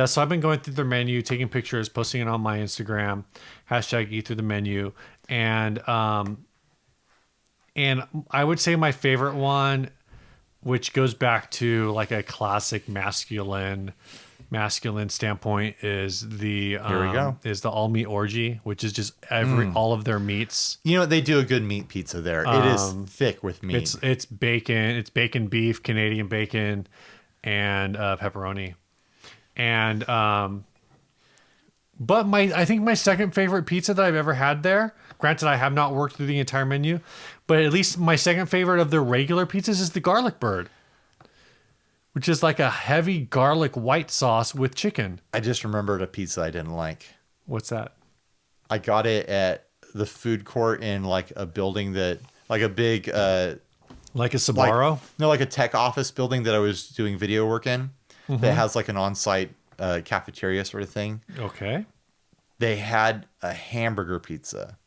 so I've been going through their menu, taking pictures, posting it on my Instagram, #eat through the menu, and I would say my favorite one, which goes back to like a classic masculine standpoint, is the here we go is the all meat orgy, which is just all of their meats. You know, they do a good meat pizza there. It is thick with meat. It's bacon beef, Canadian bacon, and pepperoni. And but I think my second favorite pizza that I've ever had there, granted I have not worked through the entire menu, but at least my second favorite of the regular pizzas is the garlic bird, which is like a heavy garlic white sauce with chicken. I just remembered a pizza I didn't like. What's that? I got it at the food court in like a building that like a big like a Sbarro? Like a tech office building that I was doing video work in that has like an on-site cafeteria sort of thing. Okay. They had a hamburger pizza.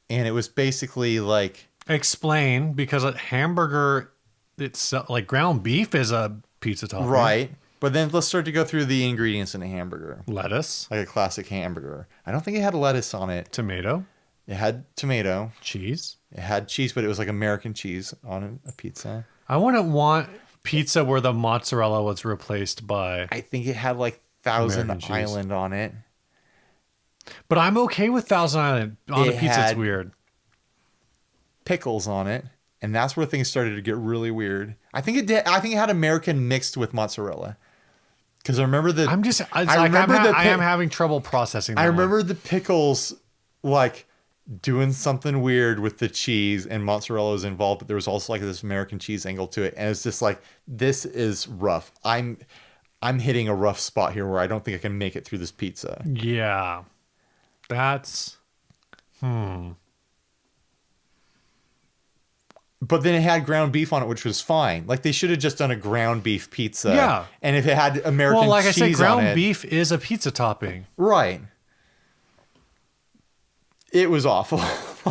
And it was basically like... Explain, because a hamburger, it's like ground beef is a pizza topping. Right. But then let's start to go through the ingredients in a hamburger. Lettuce. Like a classic hamburger. I don't think it had lettuce on it. Tomato. It had tomato. Cheese. It had cheese, but it was like American cheese on a pizza. I wouldn't want pizza where the mozzarella was replaced by... I think it had like Thousand Island on it. But I'm okay with Thousand Island on a pizza. It's weird. Pickles on it, and that's where things started to get really weird. I think it did. I think it had American mixed with mozzarella. Because I remember the... I am having trouble processing that. I remember the pickles like doing something weird with the cheese, and mozzarella was involved, but there was also like this American cheese angle to it, and it's just like, this is rough. I'm hitting a rough spot here where I don't think I can make it through this pizza. Yeah. That's... But then it had ground beef on it, which was fine. Like, they should have just done a ground beef pizza. Yeah. And if it had American cheese on it... Well, like I said, ground beef is a pizza topping. Right. It was awful.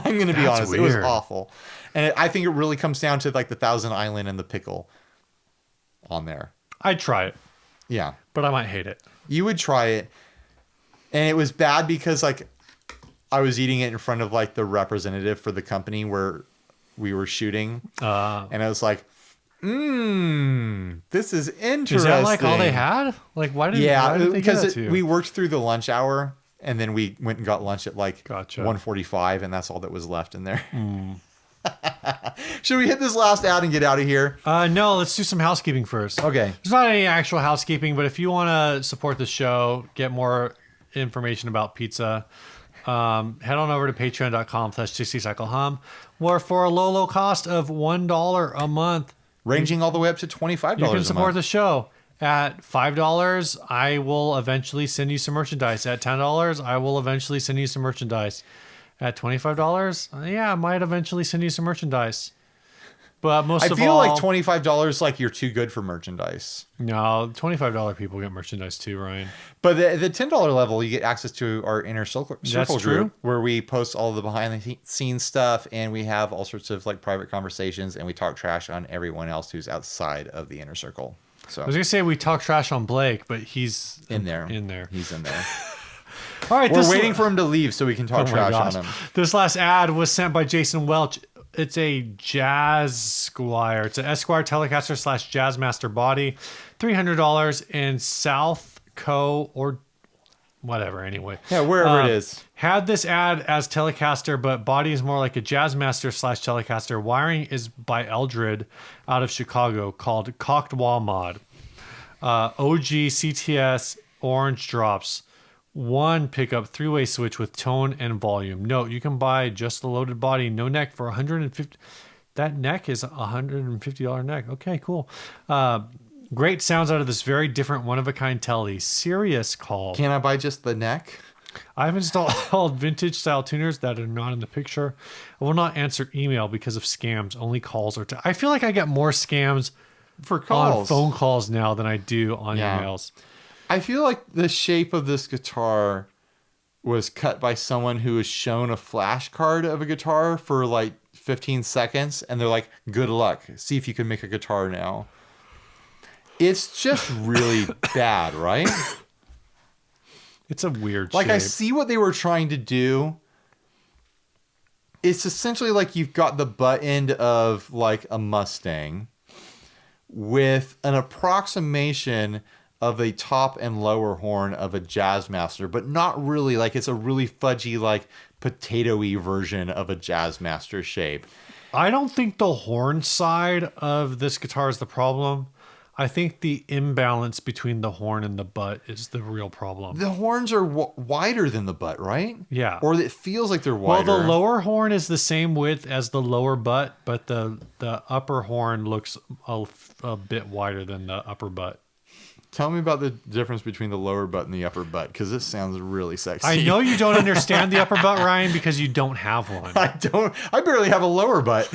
I'm going to be honest. Weird. It was awful. And I think it really comes down to, like, the Thousand Island and the pickle on there. I'd try it. Yeah. But I might hate it. You would try it. And it was bad because, like, I was eating it in front of, like, the representative for the company where we were shooting. And I was like, this is interesting. Is that, like, all they had? Like, why did they give that to you? We worked through the lunch hour, and then we went and got lunch at, like, Gotcha. 1:45, and that's all that was left in there. Should we hit this last ad and get out of here? No, let's do some housekeeping first. Okay. There's not any actual housekeeping, but if you want to support the show, get more information about pizza, head on over to patreon.com/60cyclehum, where for a low cost of $1 a month, ranging all the way up to $25 you can support the show. At $5, I will eventually send you some merchandise. At $10, I will eventually send you some merchandise. At $25, yeah, I might eventually send you some merchandise. But most of all, I feel like $25, like you're too good for merchandise. No, $25 people get merchandise too, Ryan. But the $10 level, you get access to our inner circle group where we post all the behind the scenes stuff, and we have all sorts of like private conversations, and we talk trash on everyone else who's outside of the inner circle. So I was gonna say we talk trash on Blake, but he's in there. He's in there. All right, we're waiting for him to leave so we can talk trash on him. This last ad was sent by Jason Welch. It's a JazzSquire. It's an Esquire Telecaster / Jazzmaster body. $300 in South Co. or whatever, anyway. Yeah, wherever it is. Had this ad as Telecaster, but body is more like a Jazzmaster / Telecaster. Wiring is by Eldred out of Chicago called Cocked Wall Mod. OG CTS orange drops. 1 pickup 3-way switch with tone and volume. Note, you can buy just the loaded body, no neck for $150. That neck is $150 neck. Okay, cool. Great sounds out of this very different one-of-a-kind telly. Serious call. Can I buy just the neck? I've installed vintage style tuners that are not in the picture. I will not answer email because of scams. Only calls are. I feel like I get more scams for calls on phone calls now than I do on emails. I feel like the shape of this guitar was cut by someone who was shown a flash card of a guitar for like 15 seconds, and they're like, good luck. See if you can make a guitar now. It's just really bad, right? It's a weird shape. I see what they were trying to do. It's essentially like you've got the butt end of like a Mustang with an approximation of a top and lower horn of a Jazzmaster, but not really. Like it's a really fudgy, like potato-y version of a Jazzmaster shape. I don't think the horn side of this guitar is the problem. I think the imbalance between the horn and the butt is the real problem. The horns are wider than the butt, right? Yeah. Or it feels like they're wider. Well, the lower horn is the same width as the lower butt, but the upper horn looks a bit wider than the upper butt. Tell me about the difference between the lower butt and the upper butt, because this sounds really sexy. I know you don't understand the upper butt, Ryan, because you don't have one. I barely have a lower butt.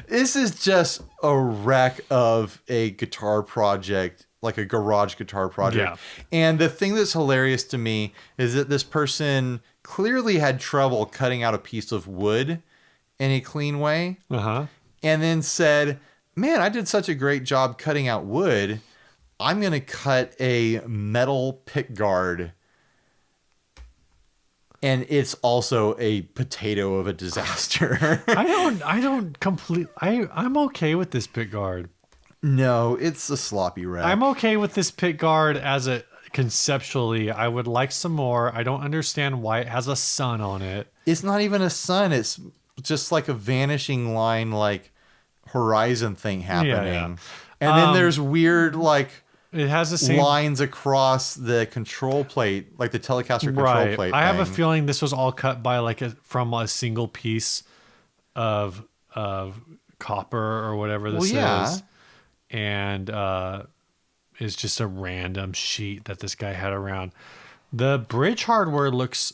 This is just a wreck of a guitar project, like a garage guitar project. Yeah. And the thing that's hilarious to me is that this person clearly had trouble cutting out a piece of wood in a clean way. Uh-huh. And then said, man, I did such a great job cutting out wood. I'm going to cut a metal pickguard. And it's also a potato of a disaster. I'm okay with this pickguard. No, it's a sloppy wreck. I'm okay with this pickguard as a conceptually. I would like some more. I don't understand why it has a sun on it. It's not even a sun. It's just like a vanishing line, like horizon thing happening. Yeah. And then there's weird, like, it has the same lines across the control plate, like the Telecaster control plate. I have a feeling this was all cut by from a single piece of copper or whatever this is, and is just a random sheet that this guy had around. The bridge hardware looks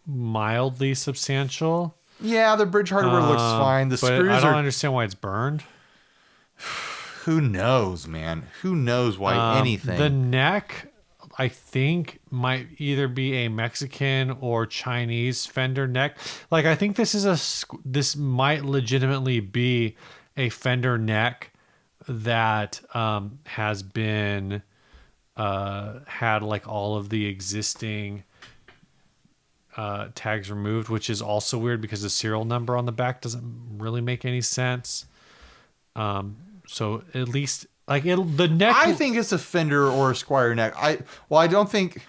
mildly substantial. Yeah, the bridge hardware looks fine. The screws I don't understand why it's burned. Who knows, man? Who knows why anything? The neck, I think, might either be a Mexican or Chinese Fender neck. Like, I think this might legitimately be a Fender neck that has been had like all of the existing tags removed, which is also weird because the serial number on the back doesn't really make any sense. So at least the neck. I think it's a Fender or a Squire neck. I don't think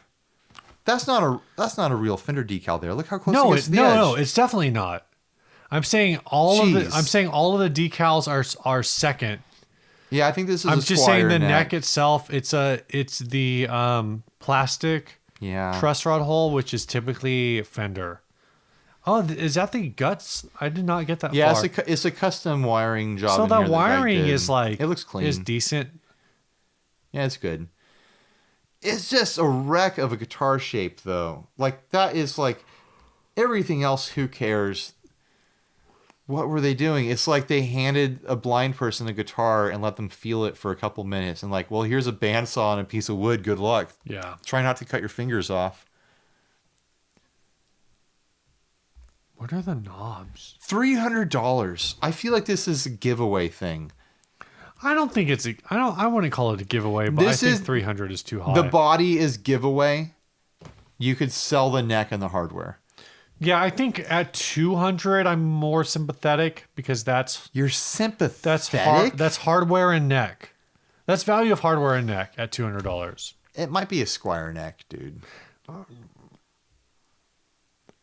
that's not a real Fender decal there. Look how close it is to the edge. No, it's definitely not. I'm saying all of the decals are second. Yeah, I think this is. I'm just saying the neck itself. It's the plastic truss rod hole, which is typically Fender. Oh, is that the guts? I did not get that Yeah, far. it's a custom wiring job. So in the here wiring did. is like... It looks clean. Is decent. Yeah, it's good. It's just a wreck of a guitar shape, though. Like, that is like... Everything else, who cares? What were they doing? It's like they handed a blind person a guitar and let them feel it for a couple minutes. And like, well, here's a bandsaw and a piece of wood. Good luck. Yeah. Try not to cut your fingers off. What are the knobs? $300. I feel like this is a giveaway thing. I don't think it's I wouldn't call it a giveaway, but I think 300 is too high. The body is giveaway. You could sell the neck and the hardware. Yeah, I think at 200 I'm more sympathetic because that's You're sympathetic? that's hardware and neck. That's value of hardware and neck at $200. It might be a Squire neck, dude.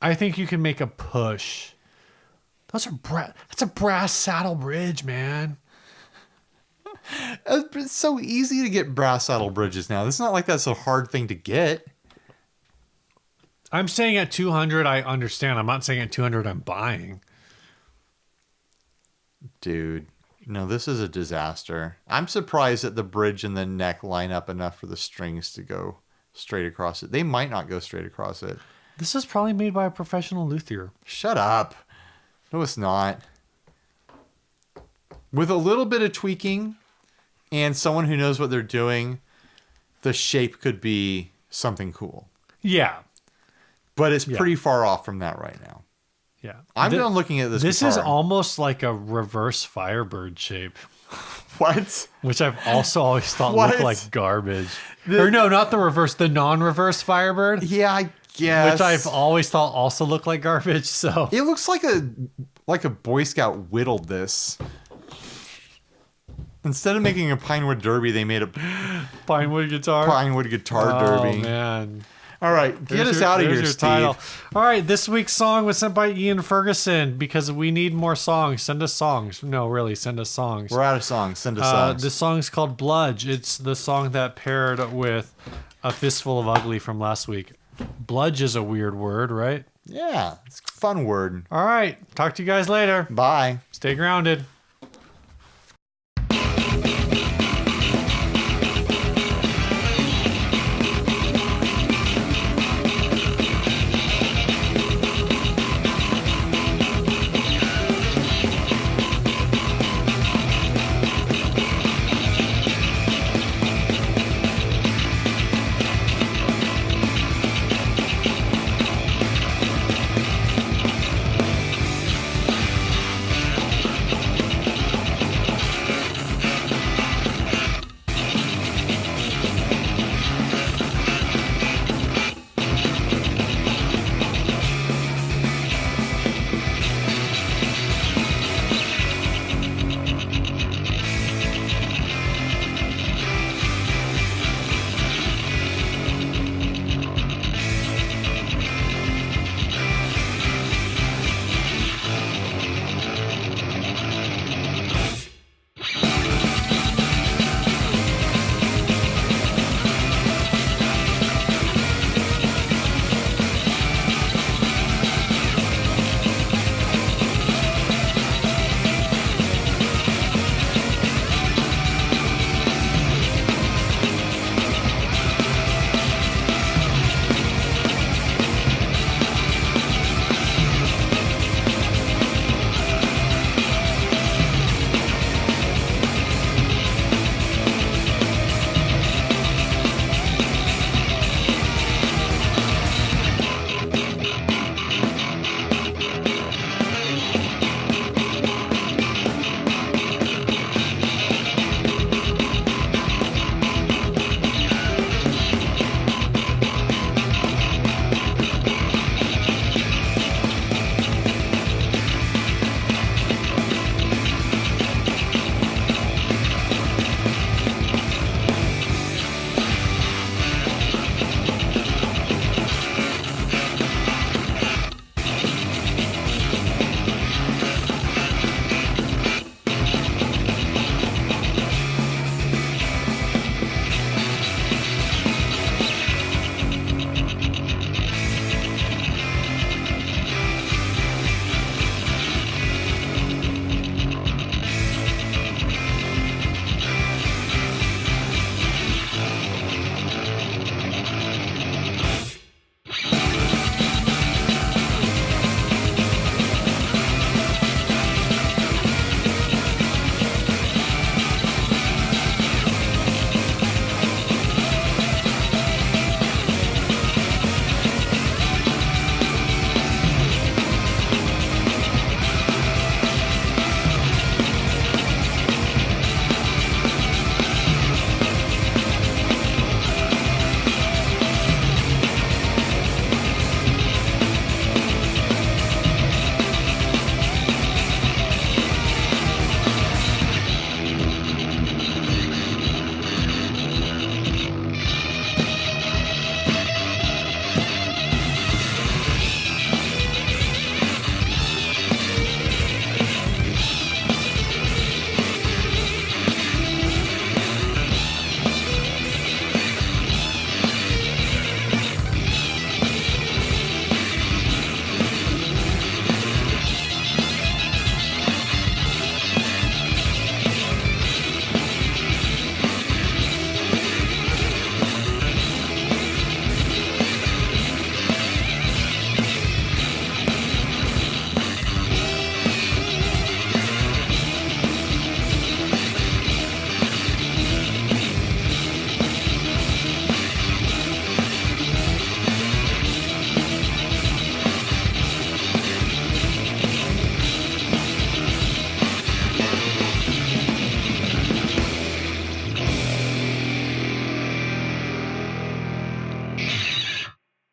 I think you can make a push. That's a brass saddle bridge, man. It's so easy to get brass saddle bridges now. It's not like that's a hard thing to get. I'm saying at 200 I understand. I'm not saying at 200 I'm buying. Dude, no, this is a disaster. I'm surprised that the bridge and the neck line up enough for the strings to go straight across it. They might not go straight across it. This is probably made by a professional luthier. Shut up. No, it's not. With a little bit of tweaking and someone who knows what they're doing, the shape could be something cool. Yeah. But it's pretty far off from that right now. Yeah. I'm done looking at this This guitar. is almost like a reverse Firebird shape. What? Which I've also always thought What? looked like garbage. Or no, not the reverse, the non-reverse Firebird. Yeah, I guess. Which I've always thought also looked like garbage. So It looks like a Boy Scout whittled this. Instead of making a Pinewood Derby, they made a Pinewood guitar. Pinewood Guitar Oh Derby. man. All right, get us out of here, There's Steve. your title. All right, this week's song was sent by Ian Ferguson because we need more songs. Send us songs. No, really, send us songs. We're out of songs. Send us songs. This song's called Bludge. It's the song that paired with A Fistful of Ugly from last week. Bludge is a weird word, right? Yeah, it's a fun word. All right, talk to you guys later. Bye. Stay grounded.